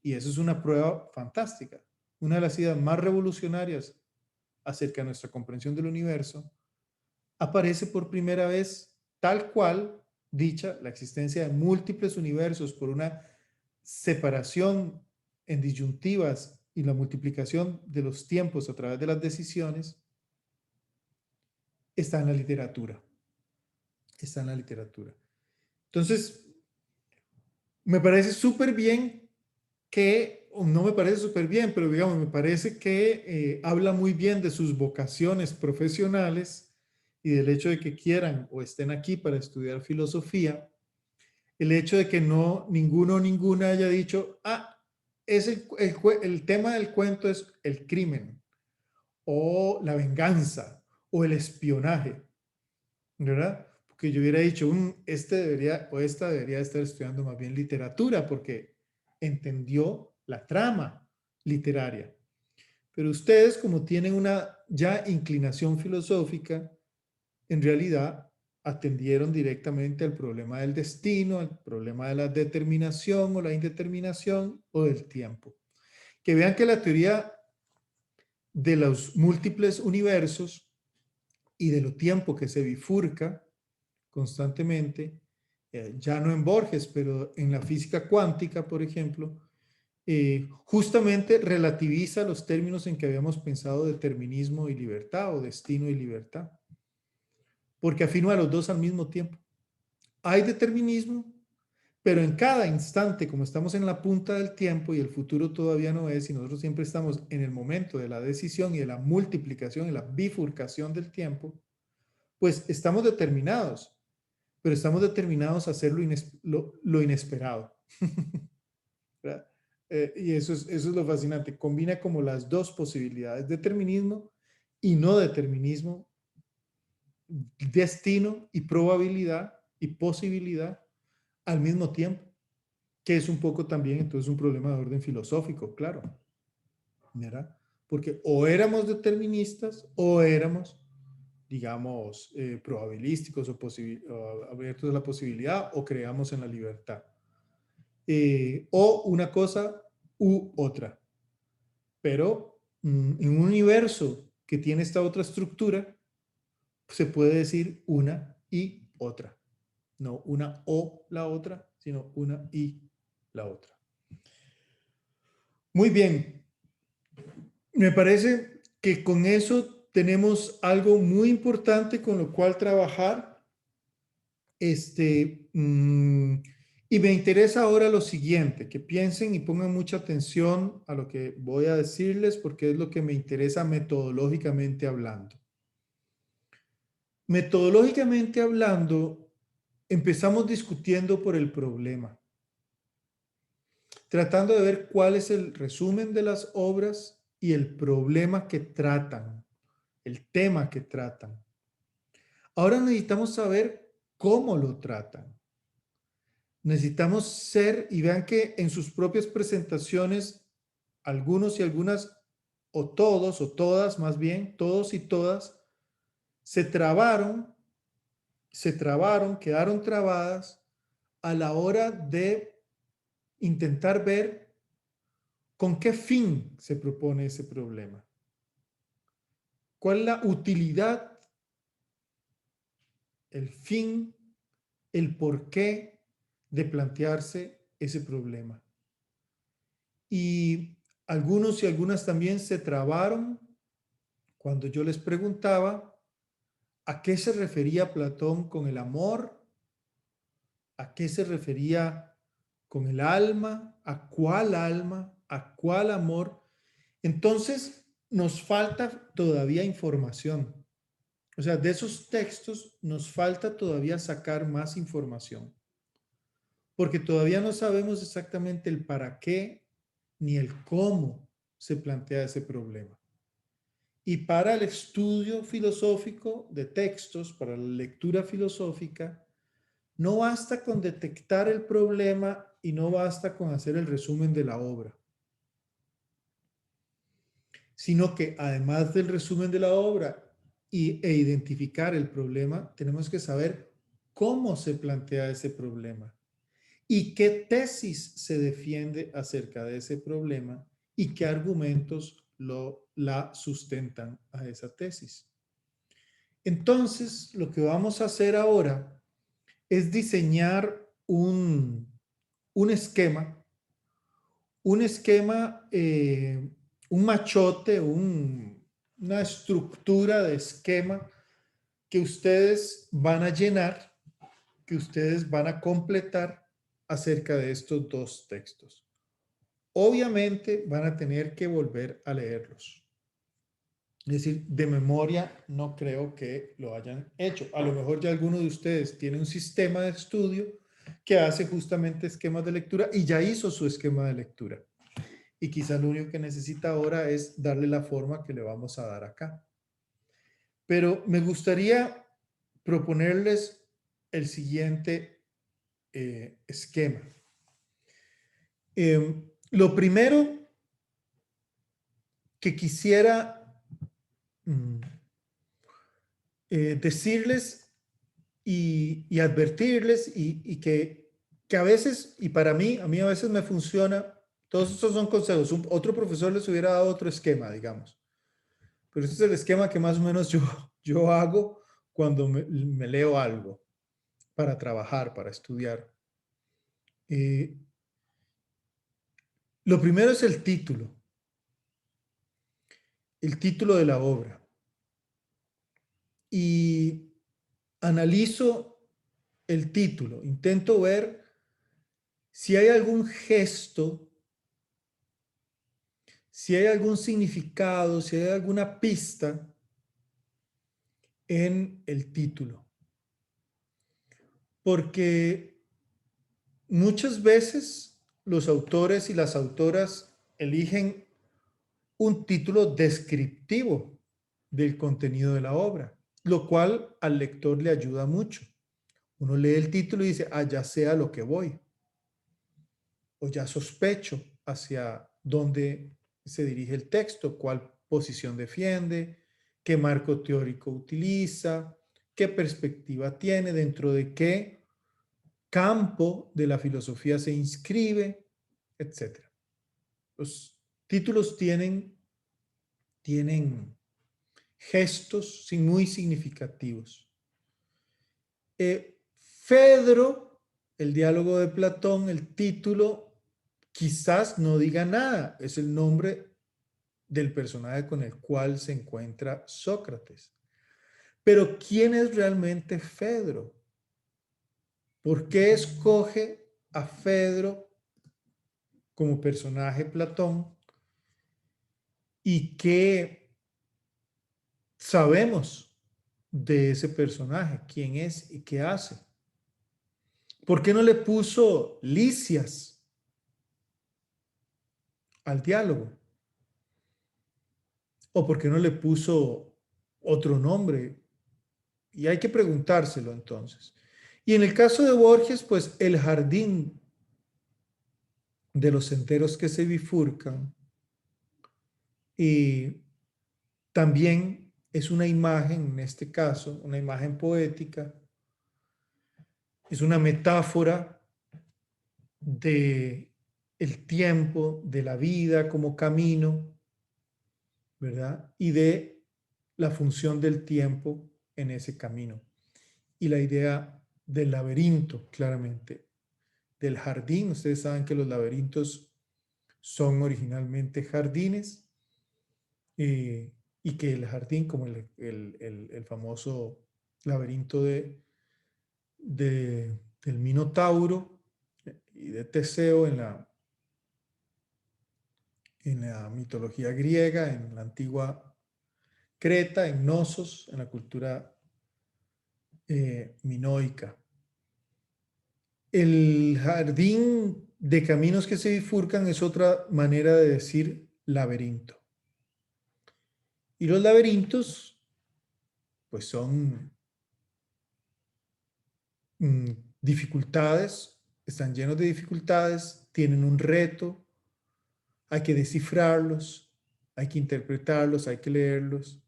Y eso es una prueba fantástica. Una de las ideas más revolucionarias acerca de nuestra comprensión del universo aparece por primera vez tal cual dicha, la existencia de múltiples universos por una separación en disyuntivas y la multiplicación de los tiempos a través de las decisiones, está en la literatura. Está en la literatura. Entonces, me parece súper bien que, no me parece súper bien, pero digamos, me parece que habla muy bien de sus vocaciones profesionales y del hecho de que quieran o estén aquí para estudiar filosofía, el hecho de que ninguno o ninguna haya dicho, el tema del cuento es el crimen, o la venganza, o el espionaje, ¿verdad? Porque yo hubiera dicho, este debería o esta debería estar estudiando más bien literatura, porque entendió la trama literaria. Pero ustedes, como tienen una ya inclinación filosófica, en realidad atendieron directamente al problema del destino, al problema de la determinación o la indeterminación o del tiempo. Que vean que la teoría de los múltiples universos y de lo tiempo que se bifurca constantemente, ya no en Borges, pero en la física cuántica, por ejemplo, justamente relativiza los términos en que habíamos pensado determinismo y libertad o destino y libertad, porque afirma los dos al mismo tiempo. Hay determinismo, pero en cada instante, como estamos en la punta del tiempo y el futuro todavía no es, y nosotros siempre estamos en el momento de la decisión y de la multiplicación y la bifurcación del tiempo, pues estamos determinados, pero estamos determinados a hacer lo inesperado. Y eso es lo fascinante. Combina como las dos posibilidades, determinismo y no determinismo, destino y probabilidad y posibilidad al mismo tiempo, que es un poco también entonces un problema de orden filosófico, claro, ¿verdad? Porque o éramos deterministas o éramos, digamos, probabilísticos o abiertos a la posibilidad o creamos en la libertad. O una cosa u otra. Pero en un universo que tiene esta otra estructura, se puede decir una y otra. No una o la otra, sino una y la otra. Muy bien. Me parece que con eso tenemos algo muy importante con lo cual trabajar. Y me interesa ahora lo siguiente, que piensen y pongan mucha atención a lo que voy a decirles porque es lo que me interesa metodológicamente hablando. Metodológicamente hablando, empezamos discutiendo por el problema, tratando de ver cuál es el resumen de las obras y el problema que tratan, el tema que tratan. Ahora necesitamos saber cómo lo tratan. Necesitamos ser, y vean que en sus propias presentaciones, algunos y algunas, o todos, o todas más bien, todos y todas, se trabaron, quedaron trabadas a la hora de intentar ver con qué fin se propone ese problema. ¿Cuál es la utilidad, el fin, el porqué de plantearse ese problema? Y algunos y algunas también se trabaron cuando yo les preguntaba a qué se refería Platón con el amor, a qué se refería con el alma, a cuál amor. Entonces nos falta todavía información. O sea, de esos textos nos falta todavía sacar más información, porque todavía no sabemos exactamente el para qué ni el cómo se plantea ese problema. Y para el estudio filosófico de textos, para la lectura filosófica, no basta con detectar el problema y no basta con hacer el resumen de la obra, sino que además del resumen de la obra e identificar el problema, tenemos que saber cómo se plantea ese problema y qué tesis se defiende acerca de ese problema y qué argumentos la sustentan a esa tesis. Entonces, lo que vamos a hacer ahora es diseñar un esquema, un machote, una estructura de esquema que ustedes van a llenar, que ustedes van a completar acerca de estos dos textos. Obviamente van a tener que volver a leerlos. Es decir, de memoria no creo que lo hayan hecho. A lo mejor ya alguno de ustedes tiene un sistema de estudio que hace justamente esquemas de lectura y ya hizo su esquema de lectura. Y quizás lo único que necesita ahora es darle la forma que le vamos a dar acá. Pero me gustaría proponerles el siguiente esquema. Lo primero que quisiera decirles y advertirles y que a veces, y para mí, a mí a veces me funciona, todos estos son consejos, otro profesor les hubiera dado otro esquema, digamos, pero este es el esquema que más o menos yo hago cuando me leo algo para trabajar, para estudiar. Lo primero es el título de la obra. Y analizo el título, intento ver si hay algún gesto, si hay algún significado, si hay alguna pista en el título. Porque muchas veces los autores y las autoras eligen un título descriptivo del contenido de la obra, lo cual al lector le ayuda mucho. Uno lee el título y dice, ya sé a lo que voy, o ya sospecho hacia dónde se dirige el texto, cuál posición defiende, qué marco teórico utiliza, qué perspectiva tiene, dentro de qué campo de la filosofía se inscribe, etc. Los títulos tienen gestos muy significativos. Fedro, el diálogo de Platón, el título quizás no diga nada, es el nombre del personaje con el cual se encuentra Sócrates. Pero ¿quién es realmente Fedro? ¿Por qué escoge a Fedro como personaje Platón? ¿Y qué sabemos de ese personaje? ¿Quién es y qué hace? ¿Por qué no le puso Lisias al diálogo? ¿O por qué no le puso otro nombre? Y hay que preguntárselo entonces. Y en el caso de Borges, pues el jardín de los senderos que se bifurcan y también es una imagen, en este caso, una imagen poética, es una metáfora de el tiempo, de la vida como camino, ¿verdad? Y de la función del tiempo en ese camino. Y la idea del laberinto, claramente. Del jardín, ustedes saben que los laberintos son originalmente jardines y que el jardín, como el famoso laberinto del Minotauro y de Teseo en la mitología griega, en la antigua Creta, en Knossos, en la cultura minoica. El jardín de caminos que se bifurcan es otra manera de decir laberinto. Y los laberintos, pues son dificultades, están llenos de dificultades, tienen un reto, hay que descifrarlos, hay que interpretarlos, hay que leerlos.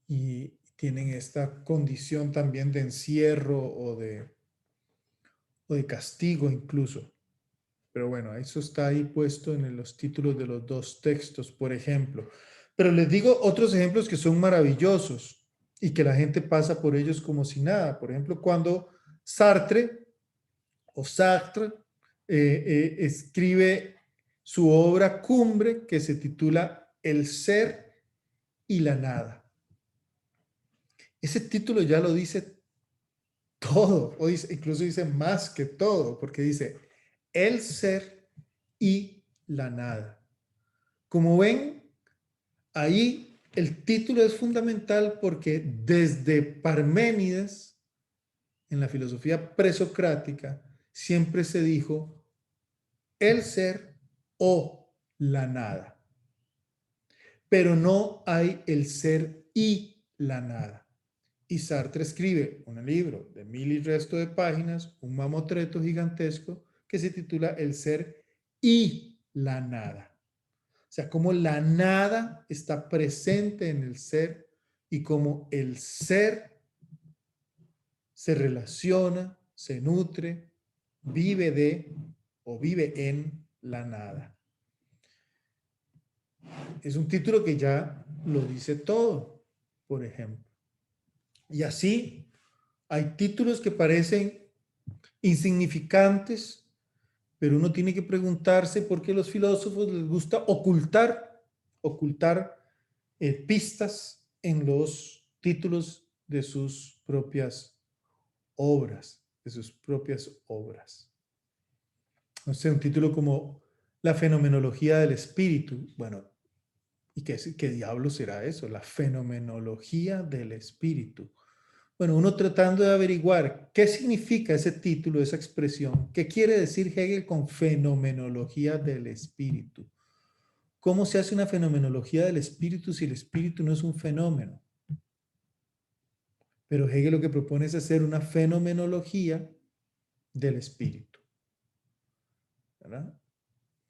Y tienen esta condición también de encierro o de castigo incluso. Pero bueno, eso está ahí puesto en los títulos de los dos textos, por ejemplo. Pero les digo otros ejemplos que son maravillosos y que la gente pasa por ellos como si nada. Por ejemplo, cuando Sartre escribe su obra cumbre que se titula El ser y la nada. Ese título ya lo dice todo, o incluso dice más que todo, porque dice el ser y la nada. Como ven, ahí el título es fundamental porque desde Parménides, en la filosofía presocrática, siempre se dijo el ser o la nada. Pero no hay el ser y la nada. Y Sartre escribe un libro de 1000 y resto de páginas, un mamotreto gigantesco, que se titula El ser y la nada. O sea, cómo la nada está presente en el ser y cómo el ser se relaciona, se nutre, vive de o vive en la nada. Es un título que ya lo dice todo, por ejemplo. Y así hay títulos que parecen insignificantes, pero uno tiene que preguntarse por qué a los filósofos les gusta ocultar pistas en los títulos de sus propias obras, No sé, un título como La fenomenología del espíritu. Bueno, ¿y qué diablo será eso? La fenomenología del espíritu. Bueno, uno tratando de averiguar qué significa ese título, esa expresión, qué quiere decir Hegel con fenomenología del espíritu. ¿Cómo se hace una fenomenología del espíritu si el espíritu no es un fenómeno? Pero Hegel lo que propone es hacer una fenomenología del espíritu. ¿Verdad?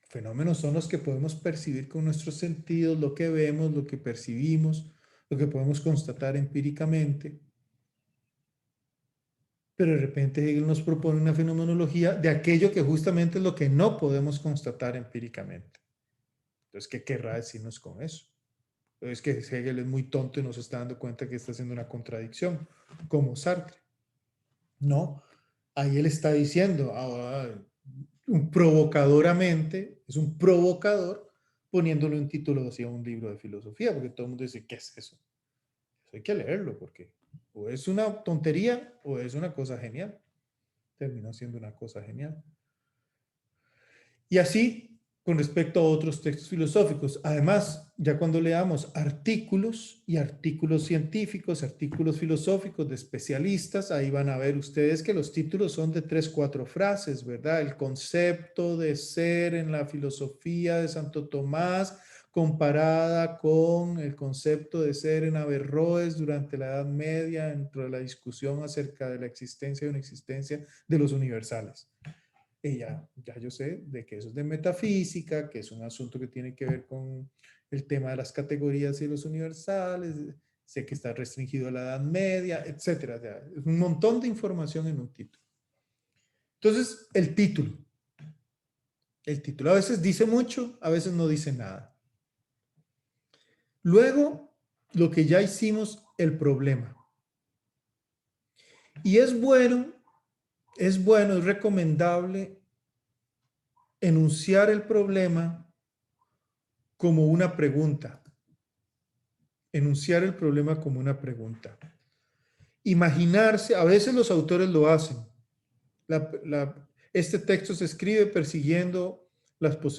Fenómenos son los que podemos percibir con nuestros sentidos, lo que vemos, lo que percibimos, lo que podemos constatar empíricamente. Pero de repente Hegel nos propone una fenomenología de aquello que justamente es lo que no podemos constatar empíricamente. Entonces, ¿qué querrá decirnos con eso? Es que Hegel es muy tonto y no se está dando cuenta que está haciendo una contradicción, como Sartre. No, ahí él está diciendo, provocadoramente, es un provocador, poniéndole un título hacia un libro de filosofía, porque todo el mundo dice, ¿qué es eso? Eso hay que leerlo, porque o es una tontería o es una cosa genial. Terminó siendo una cosa genial. Y así con respecto a otros textos filosóficos. Además, ya cuando leamos artículos y artículos científicos, artículos filosóficos de especialistas, ahí van a ver ustedes que los títulos son de 3, 4 frases, ¿verdad? El concepto de ser en la filosofía de Santo Tomás comparada con el concepto de ser en Averroes durante la Edad Media, dentro de la discusión acerca de la existencia y una existencia de los universales. Y ya yo sé de que eso es de metafísica, que es un asunto que tiene que ver con el tema de las categorías y los universales, sé que está restringido a la Edad Media, etcétera. Es un montón de información en un título. Entonces, el título a veces dice mucho, a veces no dice nada. Luego, lo que ya hicimos, el problema. Y es recomendable enunciar el problema como una pregunta. Enunciar el problema como una pregunta. Imaginarse, a veces los autores lo hacen. Este texto se escribe persiguiendo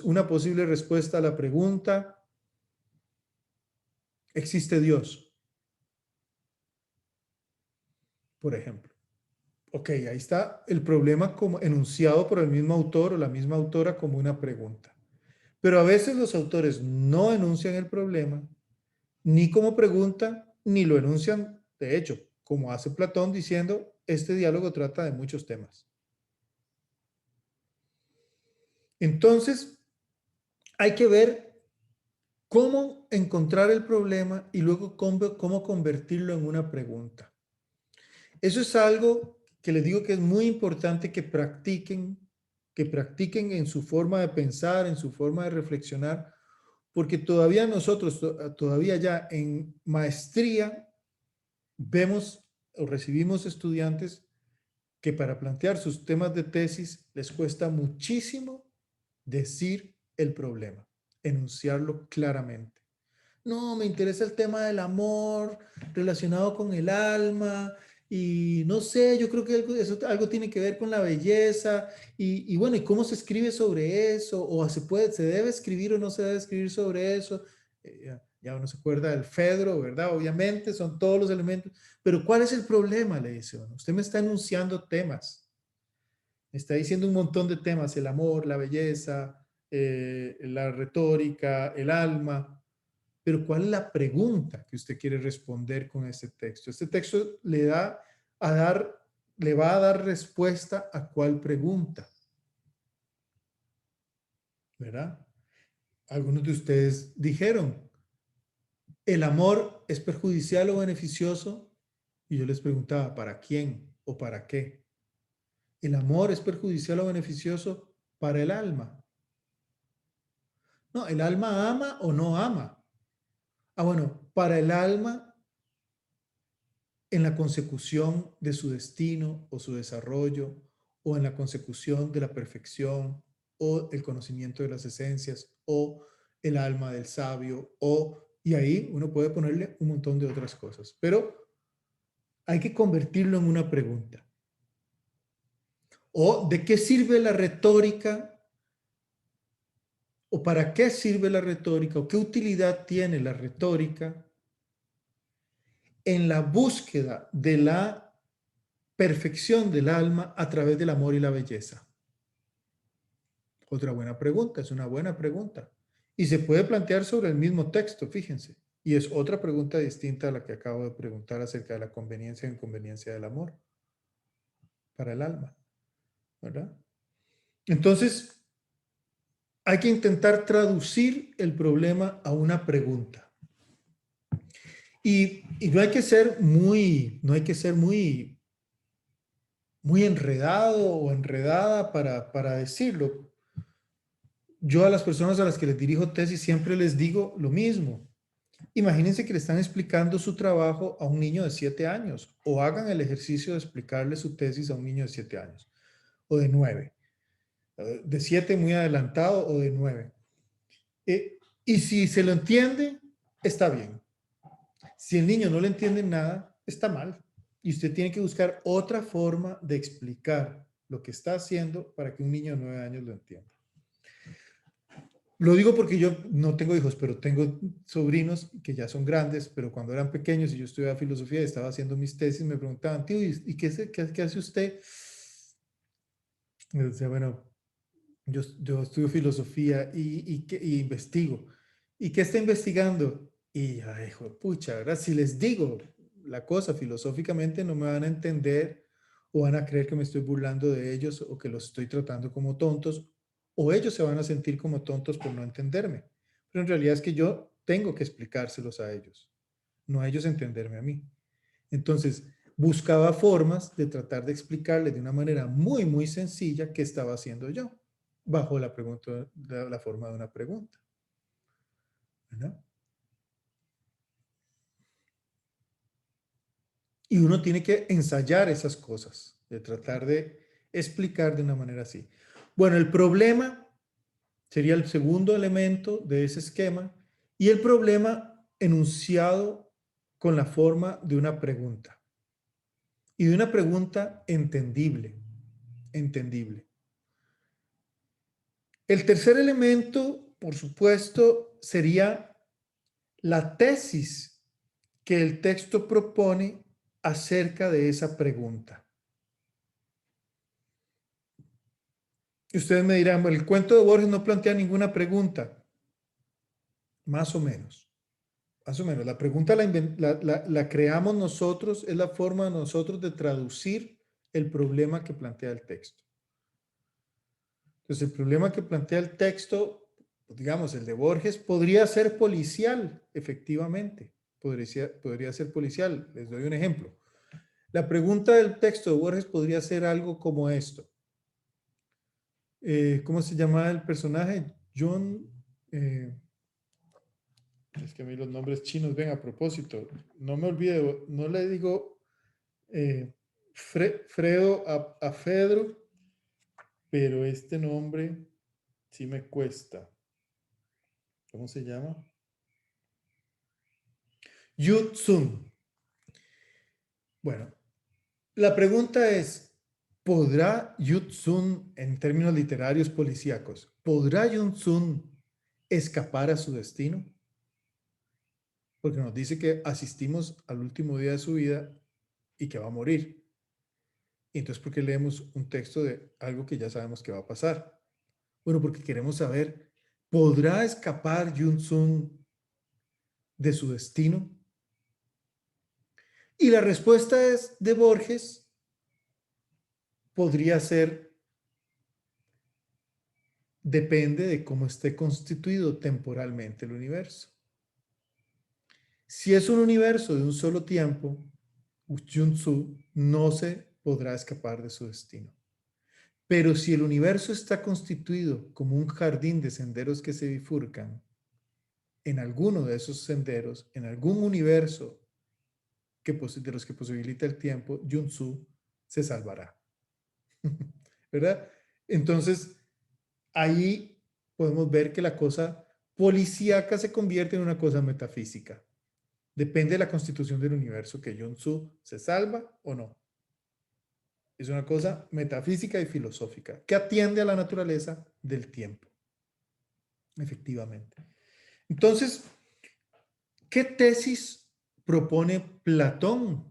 una posible respuesta a la pregunta: ¿existe Dios? Por ejemplo. Ok, ahí está el problema como enunciado por el mismo autor o la misma autora como una pregunta. Pero a veces los autores no enuncian el problema ni como pregunta, ni lo enuncian, de hecho, como hace Platón diciendo, este diálogo trata de muchos temas. Entonces, hay que ver cómo encontrar el problema y luego cómo convertirlo en una pregunta. Eso es algo que les digo que es muy importante que practiquen en su forma de pensar, en su forma de reflexionar, porque todavía nosotros, todavía ya en maestría, vemos o recibimos estudiantes que para plantear sus temas de tesis les cuesta muchísimo decir el problema, enunciarlo claramente. No, me interesa el tema del amor relacionado con el alma y no sé, yo creo que algo tiene que ver con la belleza y bueno, ¿y cómo se escribe sobre eso? ¿O se debe escribir o no se debe escribir sobre eso? Ya uno se acuerda del Fedro, ¿verdad? Obviamente son todos los elementos. Pero ¿cuál es el problema? Le dice uno. Usted me está enunciando temas. Me está diciendo un montón de temas. El amor, la belleza, la retórica, el alma. Pero ¿cuál es la pregunta que usted quiere responder con este texto? Este texto le va a dar respuesta a cuál pregunta. ¿Verdad? Algunos de ustedes dijeron, ¿el amor es perjudicial o beneficioso? Y yo les preguntaba, ¿para quién o para qué? ¿El amor es perjudicial o beneficioso para el alma? No, ¿el alma ama o no ama? Ah, bueno, para el alma en la consecución de su destino o su desarrollo, o en la consecución de la perfección, o el conocimiento de las esencias, o el alma del sabio, y ahí uno puede ponerle un montón de otras cosas. Pero hay que convertirlo en una pregunta. ¿O de qué sirve la retórica? ¿O para qué sirve la retórica? ¿O qué utilidad tiene la retórica en la búsqueda de la perfección del alma a través del amor y la belleza? Otra buena pregunta, es una buena pregunta. Y se puede plantear sobre el mismo texto, fíjense. Y es otra pregunta distinta a la que acabo de preguntar acerca de la conveniencia e inconveniencia del amor para el alma, ¿verdad? Entonces, hay que intentar traducir el problema a una pregunta. Y no hay que ser muy enredado o enredada para decirlo. Yo a las personas a las que les dirijo tesis siempre les digo lo mismo. Imagínense que le están explicando su trabajo a un niño de 7 años, o hagan el ejercicio de explicarle su tesis a un niño de 7 años o de 9. De 7 muy adelantado o de 9. Y si se lo entiende, está bien. Si el niño no le entiende nada, está mal. Y usted tiene que buscar otra forma de explicar lo que está haciendo para que un niño de 9 años lo entienda. Lo digo porque yo no tengo hijos, pero tengo sobrinos que ya son grandes, pero cuando eran pequeños y yo estudiaba filosofía y estaba haciendo mis tesis, me preguntaban, tío, ¿y qué hace usted? Y yo decía, bueno, yo estudio filosofía y investigo. ¿Y qué está investigando? Y ya, hijo de pucha, ¿verdad? Si les digo la cosa filosóficamente, no me van a entender o van a creer que me estoy burlando de ellos o que los estoy tratando como tontos, o ellos se van a sentir como tontos por no entenderme. Pero en realidad es que yo tengo que explicárselos a ellos, no a ellos entenderme a mí. Entonces, buscaba formas de tratar de explicarles de una manera muy, muy sencilla qué estaba haciendo yo, bajo la forma de una pregunta. ¿Verdad? Y uno tiene que ensayar esas cosas, de tratar de explicar de una manera así. Bueno, el problema sería el segundo elemento de ese esquema, y el problema enunciado con la forma de una pregunta. Y de una pregunta entendible. El tercer elemento, por supuesto, sería la tesis que el texto propone acerca de esa pregunta. Y ustedes me dirán, bueno, el cuento de Borges no plantea ninguna pregunta. Más o menos. Más o menos. La pregunta la creamos nosotros, es la forma de nosotros de traducir el problema que plantea el texto. Entonces, el problema que plantea el texto, digamos, el de Borges, podría ser policial, efectivamente. Podría ser policial. Les doy un ejemplo. La pregunta del texto de Borges podría ser algo como esto. ¿Cómo se llama el personaje? John... es que a mí los nombres chinos, ven, a propósito, no me olvide, no le digo Fredo a Fedro, pero este nombre sí me cuesta. ¿Cómo se llama? Yu Tsun. Bueno, la pregunta es, ¿podrá Yu Tsun, en términos literarios policíacos, ¿podrá Yu Tsun escapar a su destino? porque nos dice que asistimos al último día de su vida y que va a morir. Y entonces, ¿por qué leemos un texto de algo que ya sabemos que va a pasar? Bueno, porque queremos saber, ¿podrá escapar Yun-Sun de su destino? Y la respuesta es de Borges, podría ser, depende de cómo esté constituido temporalmente el universo. Si es un universo de un solo tiempo, Yun-Sun no se podrá escapar de su destino. Pero si el universo está constituido como un jardín de senderos que se bifurcan, en alguno de esos senderos, en algún universo de los que posibilita el tiempo, Yun-Sun se salvará. ¿Verdad? Entonces, ahí podemos ver que la cosa policíaca se convierte en una cosa metafísica. Depende de la constitución del universo que Yun-Sun se salva o no. Es una cosa metafísica y filosófica que atiende a la naturaleza del tiempo. Efectivamente. Entonces, ¿qué tesis propone Platón?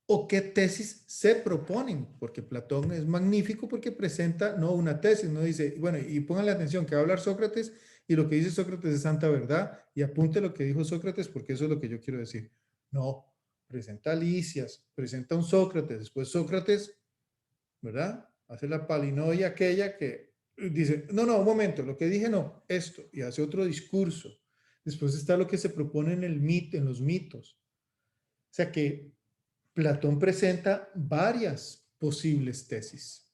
¿O qué tesis se proponen? Porque Platón es magnífico porque presenta no una tesis, no dice, bueno, y pónganle atención que va a hablar Sócrates y lo que dice Sócrates es santa verdad y apunte lo que dijo Sócrates porque eso es lo que yo quiero decir. No, presenta Lisias, presenta un Sócrates, después Sócrates, ¿verdad? Hace la palinodia aquella que dice, no, un momento, lo que dije no, esto, y hace otro discurso. Después está lo que se propone en en los mitos. O sea que Platón presenta varias posibles tesis.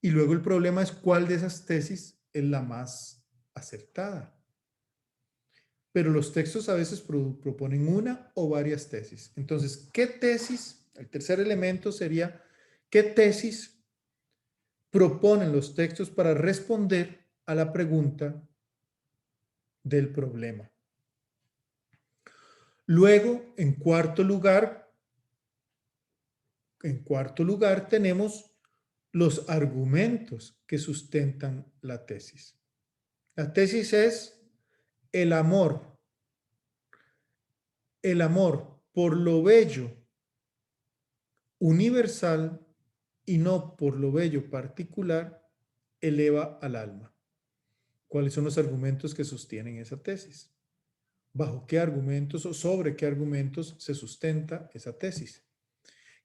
Y luego el problema es cuál de esas tesis es la más acertada. Pero los textos a veces proponen una o varias tesis. Entonces, ¿qué tesis? El tercer elemento sería, ¿qué tesis proponen los textos para responder a la pregunta del problema? Luego, en cuarto lugar tenemos los argumentos que sustentan la tesis. La tesis es el amor por lo bello universal y no por lo bello particular eleva al alma. ¿Cuáles son los argumentos que sostienen esa tesis? ¿Bajo qué argumentos o sobre qué argumentos se sustenta esa tesis?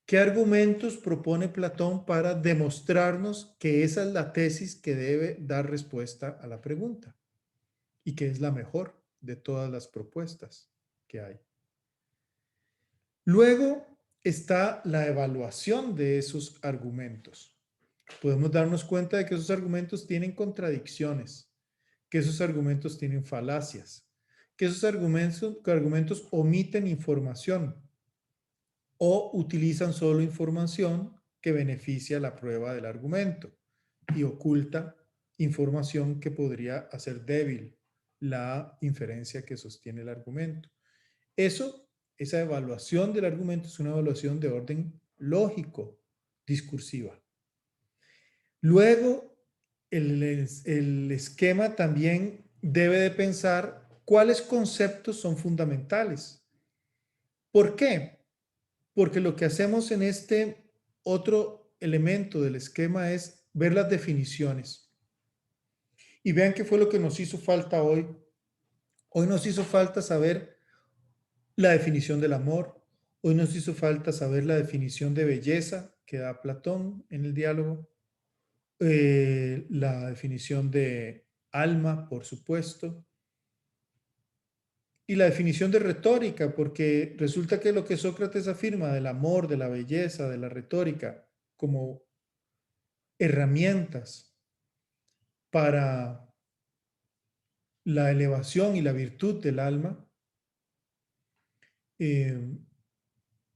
¿Qué argumentos propone Platón para demostrarnos que esa es la tesis que debe dar respuesta a la pregunta y que es la mejor de todas las propuestas que hay? Luego está la evaluación de esos argumentos. Podemos darnos cuenta de que esos argumentos tienen contradicciones, que esos argumentos tienen falacias, que esos argumentos omiten información o utilizan solo información que beneficia la prueba del argumento y oculta información que podría hacer débil la inferencia que sostiene el argumento. Esa evaluación del argumento es una evaluación de orden lógico, discursiva. Luego, el esquema también debe de pensar cuáles conceptos son fundamentales. ¿Por qué? Porque lo que hacemos en este otro elemento del esquema es ver las definiciones. Y vean qué fue lo que nos hizo falta hoy. Hoy nos hizo falta saber la definición del amor. Hoy nos hizo falta saber la definición de belleza que da Platón en el diálogo. La definición de alma, por supuesto. Y la definición de retórica, porque resulta que lo que Sócrates afirma del amor, de la belleza, de la retórica, como herramientas para la elevación y la virtud del alma,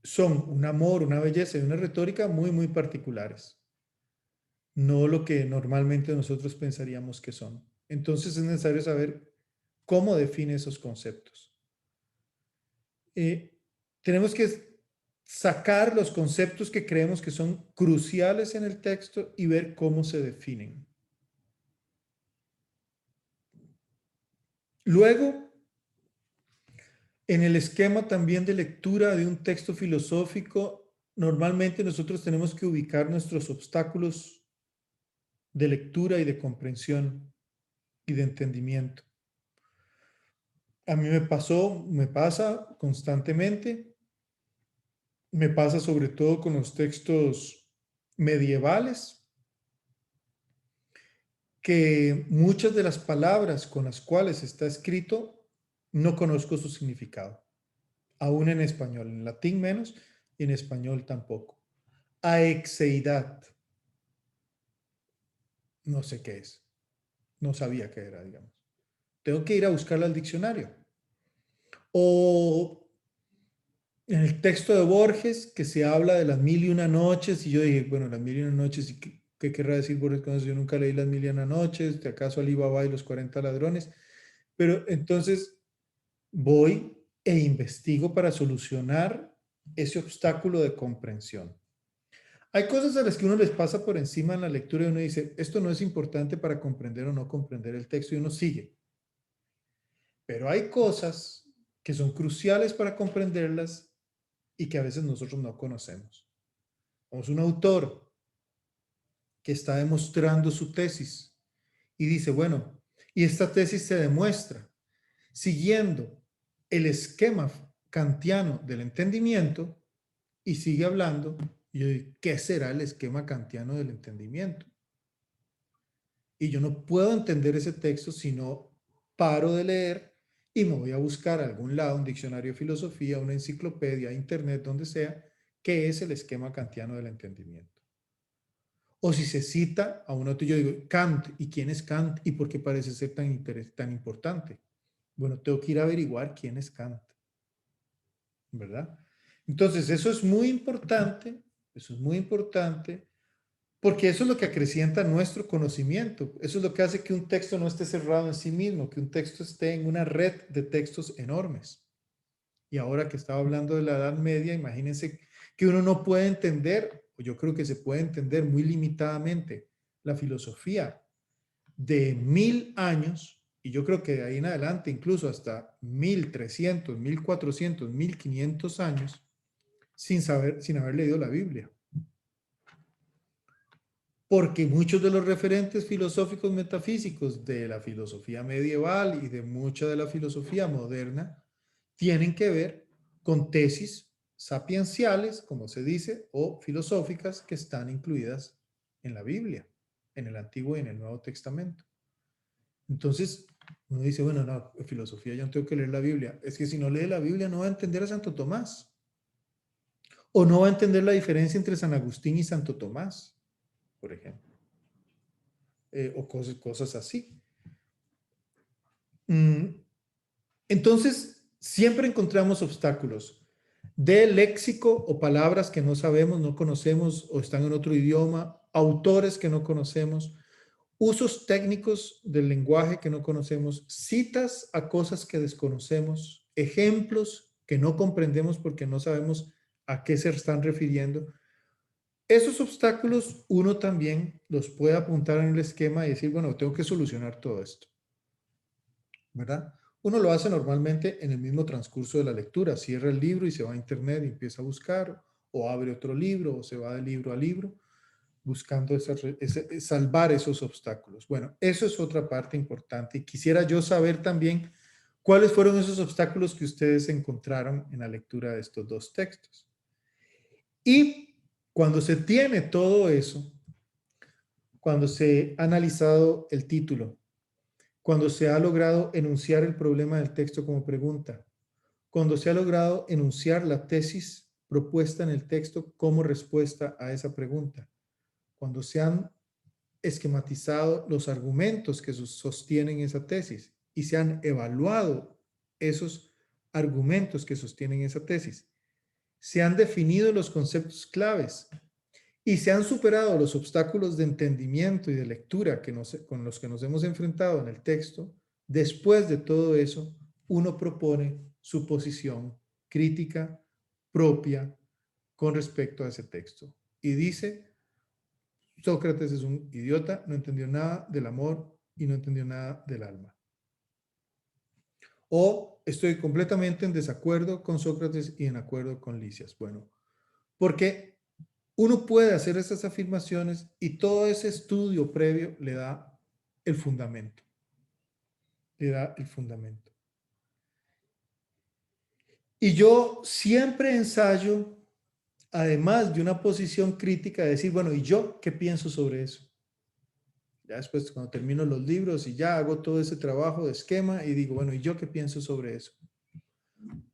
son un amor, una belleza y una retórica muy, muy particulares. No lo que normalmente nosotros pensaríamos que son. Entonces es necesario saber cómo define esos conceptos. Tenemos que sacar los conceptos que creemos que son cruciales en el texto y ver cómo se definen. Luego, En el esquema también de lectura de un texto filosófico, normalmente nosotros tenemos que ubicar nuestros obstáculos de lectura y de comprensión y de entendimiento. A mí me pasa constantemente, me pasa sobre todo con los textos medievales, que muchas de las palabras con las cuales está escrito no conozco su significado, aún en español, en latín menos y en español tampoco. Aexeidad, no sé qué es, no sabía qué era, digamos. Tengo que ir a buscarla al diccionario. O en el texto de Borges, que se habla de las 1001 noches, y yo dije, bueno, las 1001 noches, ¿y qué querrá decir Borges con eso? Yo nunca leí las 1001 noches, ¿de acaso Ali Baba y los 40 ladrones? Pero entonces voy e investigo para solucionar ese obstáculo de comprensión. Hay cosas a las que uno les pasa por encima en la lectura y uno dice, esto no es importante para comprender o no comprender el texto, y uno sigue. Pero hay cosas que son cruciales para comprenderlas y que a veces nosotros no conocemos. Vamos, un autor que está demostrando su tesis y dice, bueno, y esta tesis se demuestra siguiendo el esquema kantiano del entendimiento, y sigue hablando, y yo digo, ¿qué será el esquema kantiano del entendimiento? Y yo no puedo entender ese texto si no paro de leer y me voy a buscar a algún lado, un diccionario de filosofía, una enciclopedia, internet, donde sea, qué es el esquema kantiano del entendimiento. O si se cita a un autor, yo digo, Kant, ¿y quién es Kant? ¿Y por qué parece ser tan importante? Bueno, tengo que ir a averiguar quién es Kant, ¿verdad? Entonces, eso es muy importante, porque eso es lo que acrecienta nuestro conocimiento. Eso es lo que hace que un texto no esté cerrado en sí mismo, que un texto esté en una red de textos enormes. Y ahora que estaba hablando de la Edad Media, imagínense que uno no puede entender, o yo creo que se puede entender muy limitadamente, la filosofía de 1000 años, y yo creo que de ahí en adelante, incluso hasta 1300, 1400, 1500 años, sin haber leído la Biblia. Porque muchos de los referentes filosóficos metafísicos de la filosofía medieval y de mucha de la filosofía moderna tienen que ver con tesis sapienciales, como se dice, o filosóficas que están incluidas en la Biblia, en el Antiguo y en el Nuevo Testamento. Entonces, uno dice, bueno, no, en filosofía yo no tengo que leer la Biblia. Es que si no lee la Biblia no va a entender a Santo Tomás. O no va a entender la diferencia entre San Agustín y Santo Tomás, por ejemplo. O cosas así. Entonces, siempre encontramos obstáculos de léxico o palabras que no sabemos, no conocemos o están en otro idioma, autores que no conocemos, usos técnicos del lenguaje que no conocemos, citas a cosas que desconocemos, ejemplos que no comprendemos porque no sabemos a qué se están refiriendo. Esos obstáculos uno también los puede apuntar en el esquema y decir, bueno, tengo que solucionar todo esto, ¿verdad? Uno lo hace normalmente en el mismo transcurso de la lectura, cierra el libro y se va a internet y empieza a buscar, o abre otro libro, o se va de libro a libro, buscando salvar esos obstáculos. Bueno, eso es otra parte importante. Y quisiera yo saber también cuáles fueron esos obstáculos que ustedes encontraron en la lectura de estos dos textos. Y cuando se tiene todo eso, cuando se ha analizado el título, cuando se ha logrado enunciar el problema del texto como pregunta, cuando se ha logrado enunciar la tesis propuesta en el texto como respuesta a esa pregunta, cuando se han esquematizado los argumentos que sostienen esa tesis y se han evaluado esos argumentos que sostienen esa tesis, se han definido los conceptos claves y se han superado los obstáculos de entendimiento y de lectura con los que nos hemos enfrentado en el texto. Después de todo eso, uno propone su posición crítica propia con respecto a ese texto. Y dice, Sócrates es un idiota, no entendió nada del amor y no entendió nada del alma. o estoy completamente en desacuerdo con Sócrates y en acuerdo con Lisias. Bueno, porque uno puede hacer esas afirmaciones y todo ese estudio previo le da el fundamento. Le da el fundamento. Y yo siempre ensayo, además de una posición crítica, de decir, bueno, ¿y yo qué pienso sobre eso? Ya después, cuando termino los libros y ya hago todo ese trabajo de esquema y digo, bueno, ¿y yo qué pienso sobre eso?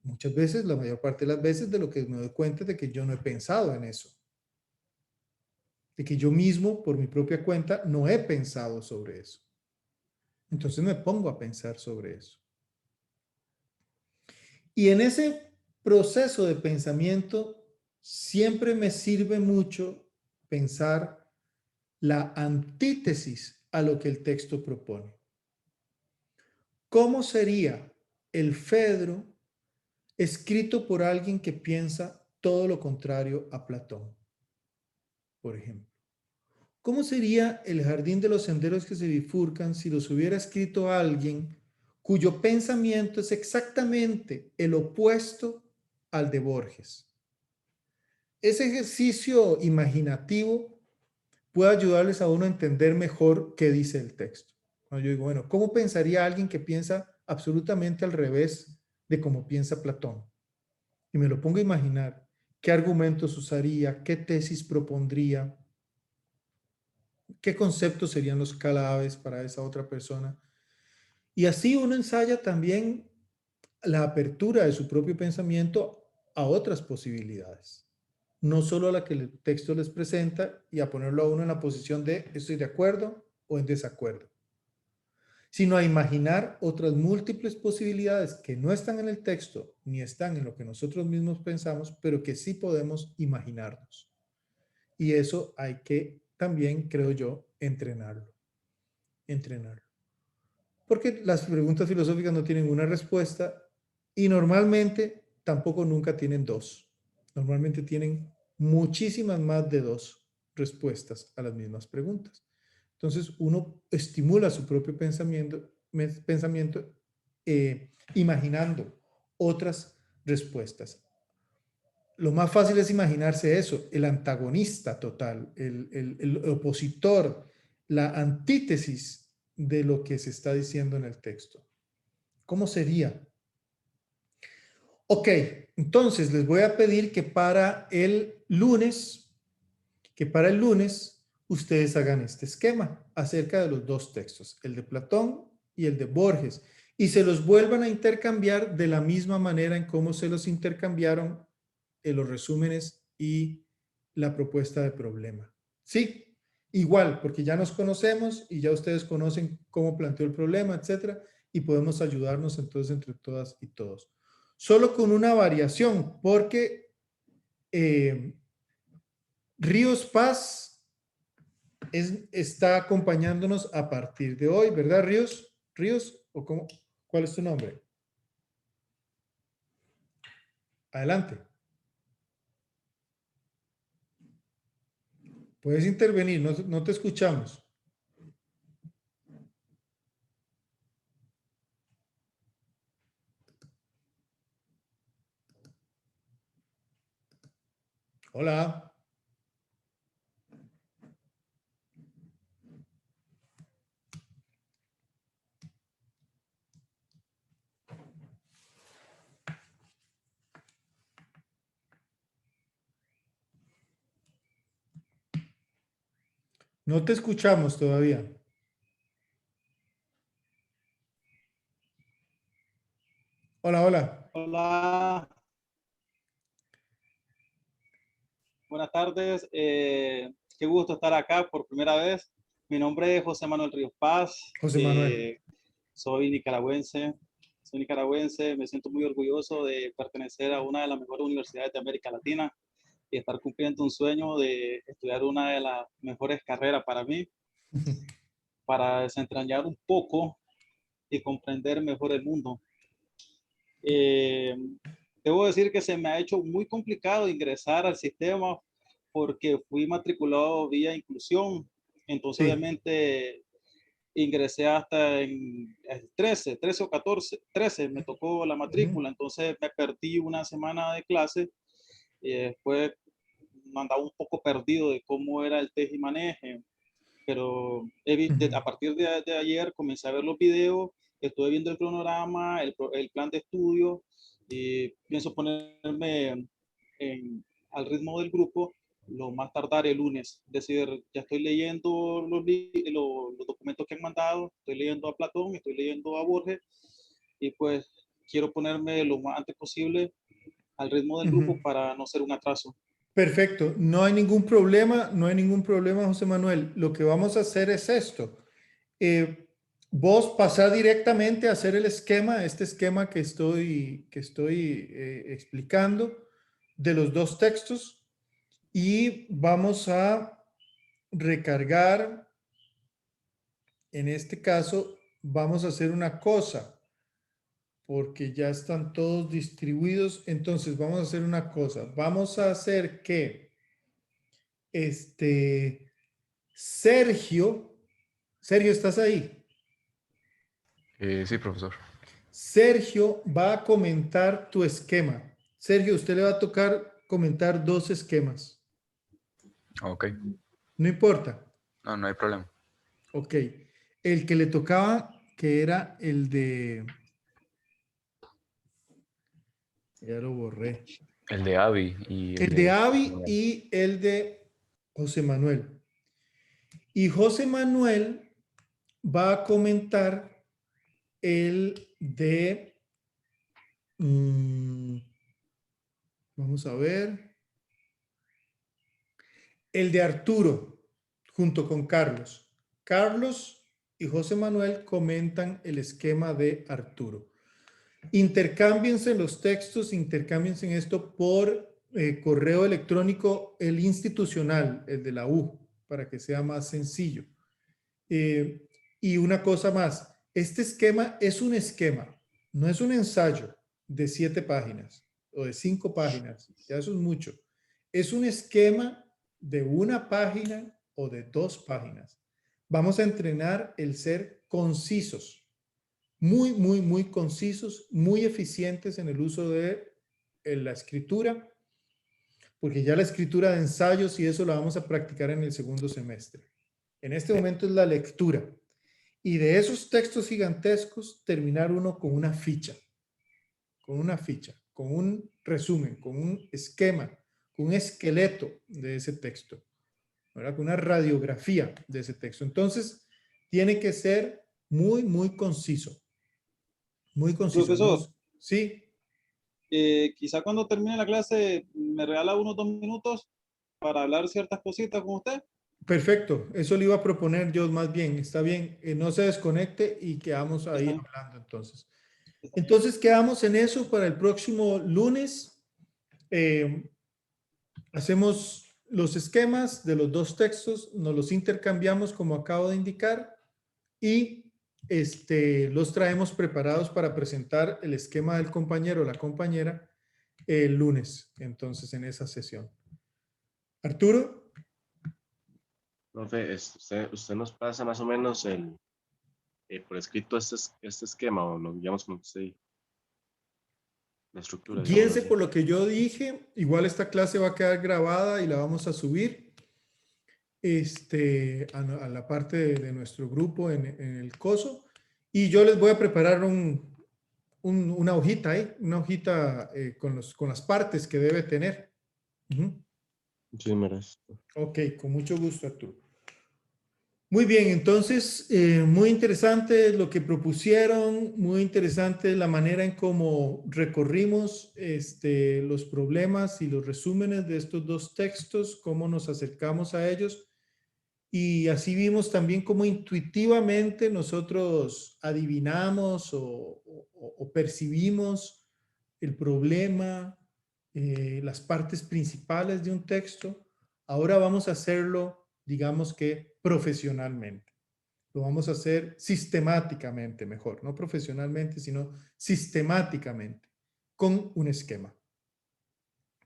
Muchas veces, la mayor parte de las veces, de lo que me doy cuenta es de que yo no he pensado en eso. De que yo mismo, por mi propia cuenta, no he pensado sobre eso. Entonces me pongo a pensar sobre eso. Y en ese proceso de pensamiento, siempre me sirve mucho pensar la antítesis a lo que el texto propone. ¿Cómo sería el Fedro escrito por alguien que piensa todo lo contrario a Platón, por ejemplo? ¿Cómo sería el jardín de los senderos que se bifurcan si los hubiera escrito alguien cuyo pensamiento es exactamente el opuesto al de Borges? Ese ejercicio imaginativo puede ayudarles a uno a entender mejor qué dice el texto. Cuando yo digo, bueno, ¿cómo pensaría alguien que piensa absolutamente al revés de cómo piensa Platón? Y me lo pongo a imaginar. ¿Qué argumentos usaría? ¿Qué tesis propondría? ¿Qué conceptos serían los claves para esa otra persona? Y así uno ensaya también la apertura de su propio pensamiento a otras posibilidades. No solo a la que el texto les presenta y a ponerlo a uno en la posición de estoy de acuerdo o en desacuerdo, sino a imaginar otras múltiples posibilidades que no están en el texto ni están en lo que nosotros mismos pensamos, pero que sí podemos imaginarnos. Y eso hay que también, creo yo, entrenarlo. Porque las preguntas filosóficas no tienen una respuesta y normalmente tampoco nunca tienen dos. Normalmente tienen muchísimas más de dos respuestas a las mismas preguntas. Entonces uno estimula su propio pensamiento imaginando otras respuestas. Lo más fácil es imaginarse eso, el antagonista total, el opositor, la antítesis de lo que se está diciendo en el texto. ¿Cómo sería? Ok, entonces les voy a pedir que para el lunes, ustedes hagan este esquema acerca de los dos textos, el de Platón y el de Borges, y se los vuelvan a intercambiar de la misma manera en cómo se los intercambiaron en los resúmenes y la propuesta de problema. Sí, igual, porque ya nos conocemos y ya ustedes conocen cómo planteó el problema, etcétera, y podemos ayudarnos entonces entre todas y todos. Solo con una variación, porque Ríos Paz está acompañándonos a partir de hoy, ¿verdad, Ríos? ¿Ríos? ¿O cómo? ¿Cuál es tu nombre? Adelante. Puedes intervenir, no te escuchamos. Hola. No te escuchamos todavía. Hola, hola. Hola. Buenas tardes. Qué gusto estar acá por primera vez. Mi nombre es José Manuel Ríos Paz. José Manuel. Soy nicaragüense. Me siento muy orgulloso de pertenecer a una de las mejores universidades de América Latina y estar cumpliendo un sueño de estudiar una de las mejores carreras para mí, para desentrañar un poco y comprender mejor el mundo. Debo decir que se me ha hecho muy complicado ingresar al sistema porque fui matriculado vía inclusión. Entonces, Sí. obviamente, ingresé hasta en el 13 o 14, 13 me tocó la matrícula, entonces me perdí una semana de clase y después me andaba un poco perdido de cómo era el tejimaneje, pero a partir de ayer comencé a ver los videos, estuve viendo el cronograma, el plan de estudio y pienso ponerme al ritmo del grupo lo más tardar el lunes. Es decir, ya estoy leyendo los documentos que han mandado, estoy leyendo a Platón, estoy leyendo a Borges y pues quiero ponerme lo más antes posible al ritmo del grupo para no ser un atraso. Perfecto, no hay ningún problema, no hay ningún problema, José Manuel. Lo que vamos a hacer es esto. Vos pasá directamente a hacer el esquema, este esquema que estoy explicando de los dos textos y vamos a recargar. En este caso, vamos a hacer una cosa porque ya están todos distribuidos. Entonces, vamos a hacer una cosa. Vamos a hacer que Sergio, ¿estás ahí? Sí, profesor. Sergio va a comentar tu esquema. Sergio, usted le va a tocar comentar 2 esquemas. Ok. No importa. No, no hay problema. Ok. El que le tocaba, que era el de... Ya lo borré. El de Avi y El de Avi y el de José Manuel. Y José Manuel va a comentar el de... vamos a ver. El de Arturo, junto con Carlos. Carlos y José Manuel comentan el esquema de Arturo. Intercámbiense los textos, intercámbiense en esto por correo electrónico, el institucional, el de la U, para que sea más sencillo. Y una cosa más, este esquema es un esquema, no es un ensayo de 7 páginas o de 5 páginas, ya eso es mucho. Es un esquema de 1 página o de 2 páginas. Vamos a entrenar el ser concisos. Muy concisos, muy eficientes en el uso de la escritura, porque ya la escritura de ensayos y eso la vamos a practicar en el segundo semestre. En este momento es la lectura. Y de esos textos gigantescos, terminar uno con una ficha, con un resumen, con un esquema, con un esqueleto de ese texto, ¿verdad? Con una radiografía de ese texto. Entonces, tiene que ser muy conciso. Muy conciso. Profesor, ¿no? Sí. Quizá cuando termine la clase me regala unos 2 minutos para hablar ciertas cositas con usted. Perfecto, eso le iba a proponer yo más bien, está bien, no se desconecte y quedamos ahí hablando entonces. Entonces quedamos en eso para el próximo lunes. Hacemos los esquemas de los 2 textos, nos los intercambiamos como acabo de indicar y los traemos preparados para presentar el esquema del compañero o la compañera el lunes, entonces en esa sesión. Arturo. Profe, usted nos pasa más o menos por escrito este esquema o lo digamos como usted la estructura. Guíense por lo que yo dije. Igual esta clase va a quedar grabada y la vamos a subir a la parte de nuestro grupo en el coso. Y yo les voy a preparar una hojita ahí, una hojita con las partes que debe tener. Sí, gracias. Ok, con mucho gusto, Arturo. Muy bien, entonces, muy interesante lo que propusieron, muy interesante la manera en cómo recorrimos los problemas y los resúmenes de estos 2 textos, cómo nos acercamos a ellos. Y así vimos también cómo intuitivamente nosotros adivinamos o percibimos el problema, las partes principales de un texto. Ahora vamos a hacerlo, digamos que profesionalmente. Lo vamos a hacer sistemáticamente, mejor, no profesionalmente, sino sistemáticamente, con un esquema.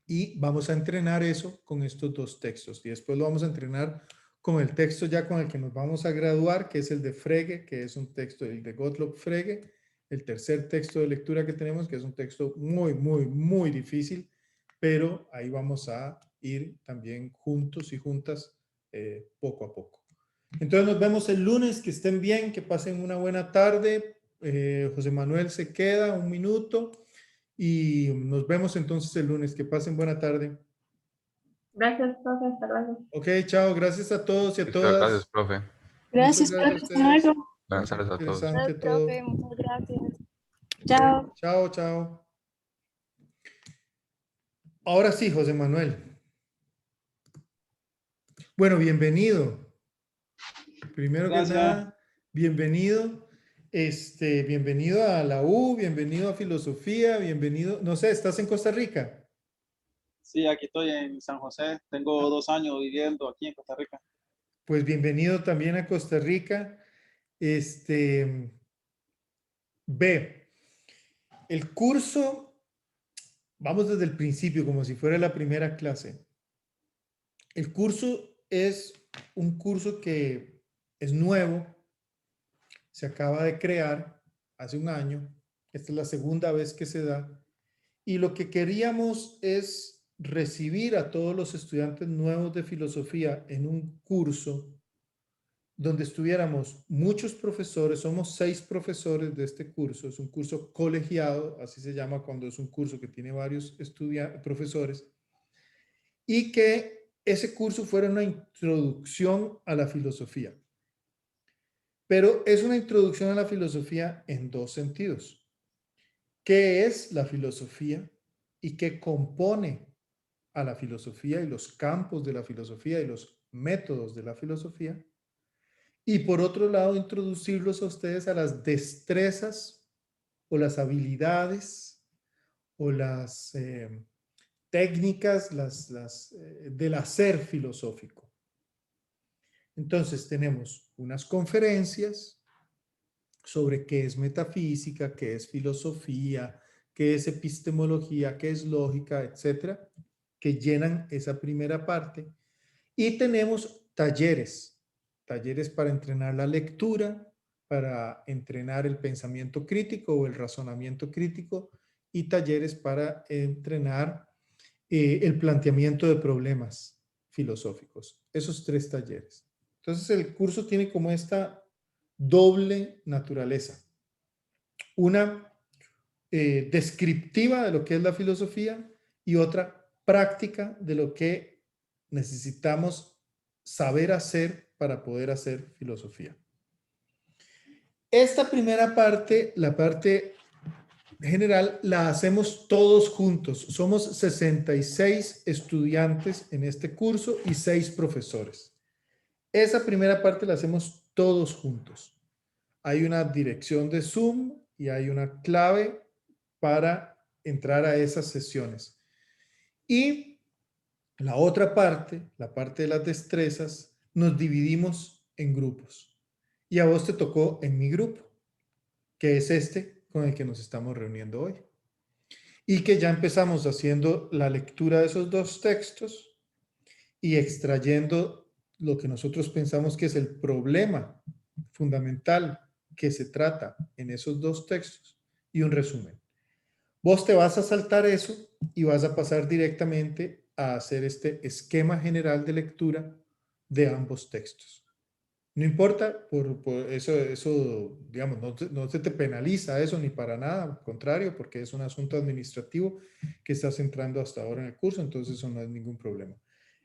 Y vamos a entrenar eso con estos 2 textos. Y después lo vamos a entrenar con el texto ya con el que nos vamos a graduar, que es el de Frege, que es un texto el de Gottlob Frege, el tercer texto de lectura que tenemos, que es un texto muy, muy, muy difícil, pero ahí vamos a ir también juntos y juntas poco a poco. Entonces nos vemos el lunes, que estén bien, que pasen una buena tarde. José Manuel se queda un minuto y nos vemos entonces el lunes, que pasen buena tarde. Gracias, profe. Hasta luego. Ok, chao, gracias a todos y a Listo, todas. gracias, profe. Gracias, Muchas gracias a profe. Hasta ustedes. luego. Buenas tardes a todos. Interesante todo. Profe, muchas gracias. Chao. Chao, chao. Ahora sí, José Manuel. Bueno, bienvenido. Primero que Gracias. nada, bienvenido. Bienvenido a la U, bienvenido a Filosofía, bienvenido. No sé, ¿estás en Costa Rica? Sí, aquí estoy en San José. Tengo 2 años viviendo aquí en Costa Rica. Pues bienvenido también a Costa Rica. Ve, el curso, vamos desde el principio, como si fuera la primera clase. El curso es un curso que es nuevo, se acaba de crear hace un año. Esta es la segunda vez que se da. Y lo que queríamos es recibir a todos los estudiantes nuevos de filosofía en un curso donde estuviéramos muchos profesores, somos 6 profesores de este curso, es un curso colegiado, así se llama cuando es un curso que tiene varios profesores, y que ese curso fuera una introducción a la filosofía. Pero es una introducción a la filosofía en 2 sentidos. ¿Qué es la filosofía y qué compone a la filosofía y los campos de la filosofía y los métodos de la filosofía? Y por otro lado, introducirlos a ustedes a las destrezas o las habilidades o las técnicas del hacer filosófico. Entonces tenemos unas conferencias sobre qué es metafísica, qué es filosofía, qué es epistemología, qué es lógica, etcétera, que llenan esa primera parte. Y tenemos talleres para entrenar la lectura, para entrenar el pensamiento crítico o el razonamiento crítico, y talleres para entrenar el planteamiento de problemas filosóficos. Esos 3 talleres. Entonces el curso tiene como esta doble naturaleza. Una descriptiva de lo que es la filosofía y otra práctica de lo que necesitamos saber hacer para poder hacer filosofía. Esta primera parte, la parte general, la hacemos todos juntos. Somos 66 estudiantes en este curso y 6 profesores. Esa primera parte la hacemos todos juntos. Hay una dirección de Zoom y hay una clave para entrar a esas sesiones. Y la otra parte, la parte de las destrezas, nos dividimos en grupos. Y a vos te tocó en mi grupo, que es este con el que nos estamos reuniendo hoy. Y que ya empezamos haciendo la lectura de esos 2 textos y extrayendo lo que nosotros pensamos que es el problema fundamental que se trata en esos 2 textos y un resumen. Vos te vas a saltar eso y vas a pasar directamente a hacer este esquema general de lectura de ambos textos. No importa, por eso digamos, no se te penaliza eso ni para nada, al contrario, porque es un asunto administrativo que estás entrando hasta ahora en el curso, entonces eso no es ningún problema.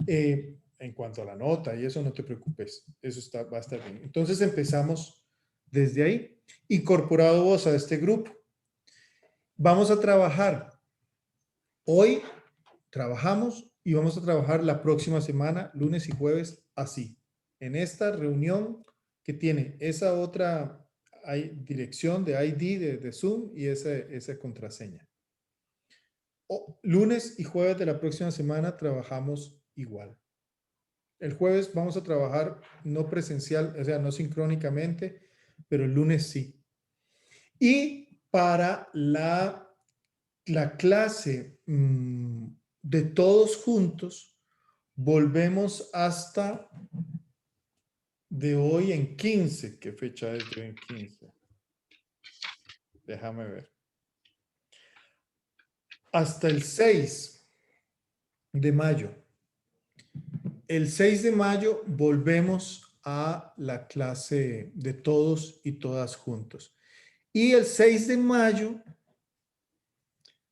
En cuanto a la nota y eso, no te preocupes, eso va a estar bien. Entonces empezamos desde ahí, incorporado vos a este grupo. Vamos a trabajar. Hoy trabajamos y vamos a trabajar la próxima semana, lunes y jueves, así. En esta reunión que tiene esa otra dirección de ID de Zoom y esa contraseña. Lunes y jueves de la próxima semana trabajamos igual. El jueves vamos a trabajar no presencial, o sea, no sincrónicamente, pero el lunes sí. Y para la clase de todos juntos, volvemos hasta de hoy en 15. ¿Qué fecha es de hoy en 15? Déjame ver. Hasta el 6 de mayo. El 6 de mayo volvemos a la clase de todos y todas juntos. Y el 6 de mayo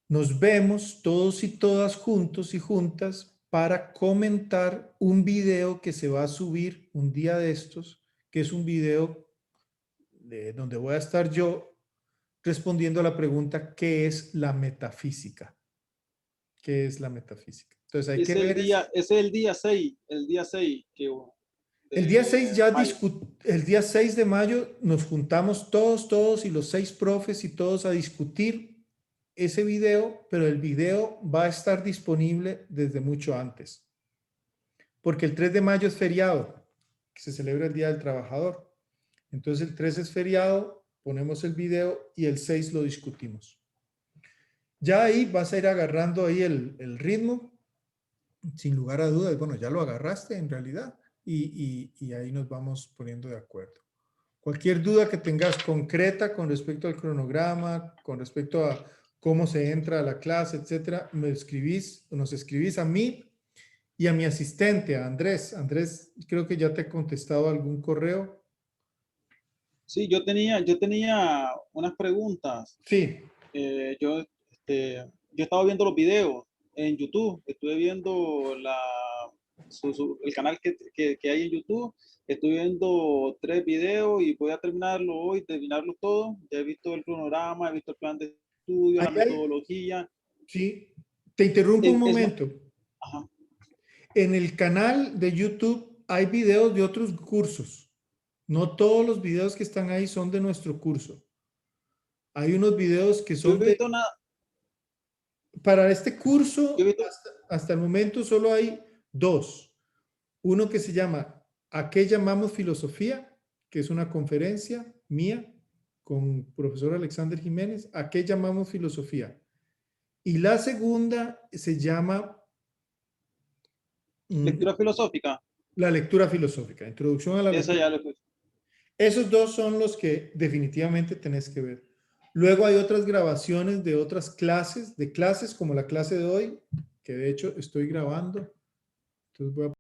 nos vemos todos y todas juntos y juntas para comentar un video que se va a subir un día de estos, que es un video donde voy a estar yo respondiendo a la pregunta, ¿qué es la metafísica? ¿Qué es la metafísica? Entonces hay que ver... Ese es el día 6, El día 6 el día 6 de mayo nos juntamos todos y los 6 profes y todos a discutir ese video, pero el video va a estar disponible desde mucho antes. Porque el 3 de mayo es feriado, que se celebra el Día del Trabajador. Entonces el 3 es feriado, ponemos el video y el 6 lo discutimos. Ya ahí vas a ir agarrando ahí el ritmo, sin lugar a dudas. Bueno, ya lo agarraste en realidad. Y ahí nos vamos poniendo de acuerdo. Cualquier duda que tengas concreta con respecto al cronograma, con respecto a cómo se entra a la clase, etcétera, nos escribís a mí y a mi asistente, a Andrés. Andrés, creo que ya te he contestado algún correo. Sí, yo tenía unas preguntas. Sí. Yo estaba viendo los videos en YouTube, estuve viendo el canal que hay en YouTube, estoy viendo 3 videos y voy a terminarlo hoy, terminarlo todo. Ya he visto el cronograma, he visto el plan de estudio, la metodología. Sí, te interrumpo un momento. Ajá. En el canal de YouTube hay videos de otros cursos. No todos los videos que están ahí son de nuestro curso. Hay unos videos que son de... Para este curso, hasta el momento solo hay 2. Uno que se llama ¿A qué llamamos filosofía? Que es una conferencia mía con profesor Alexander Jiménez. ¿A qué llamamos filosofía? Y la segunda se llama... Lectura filosófica. La lectura filosófica, introducción a la lectura. Esos 2 son los que definitivamente tenés que ver. Luego hay otras grabaciones de otras clases, como la clase de hoy, que de hecho estoy grabando. Entonces voy a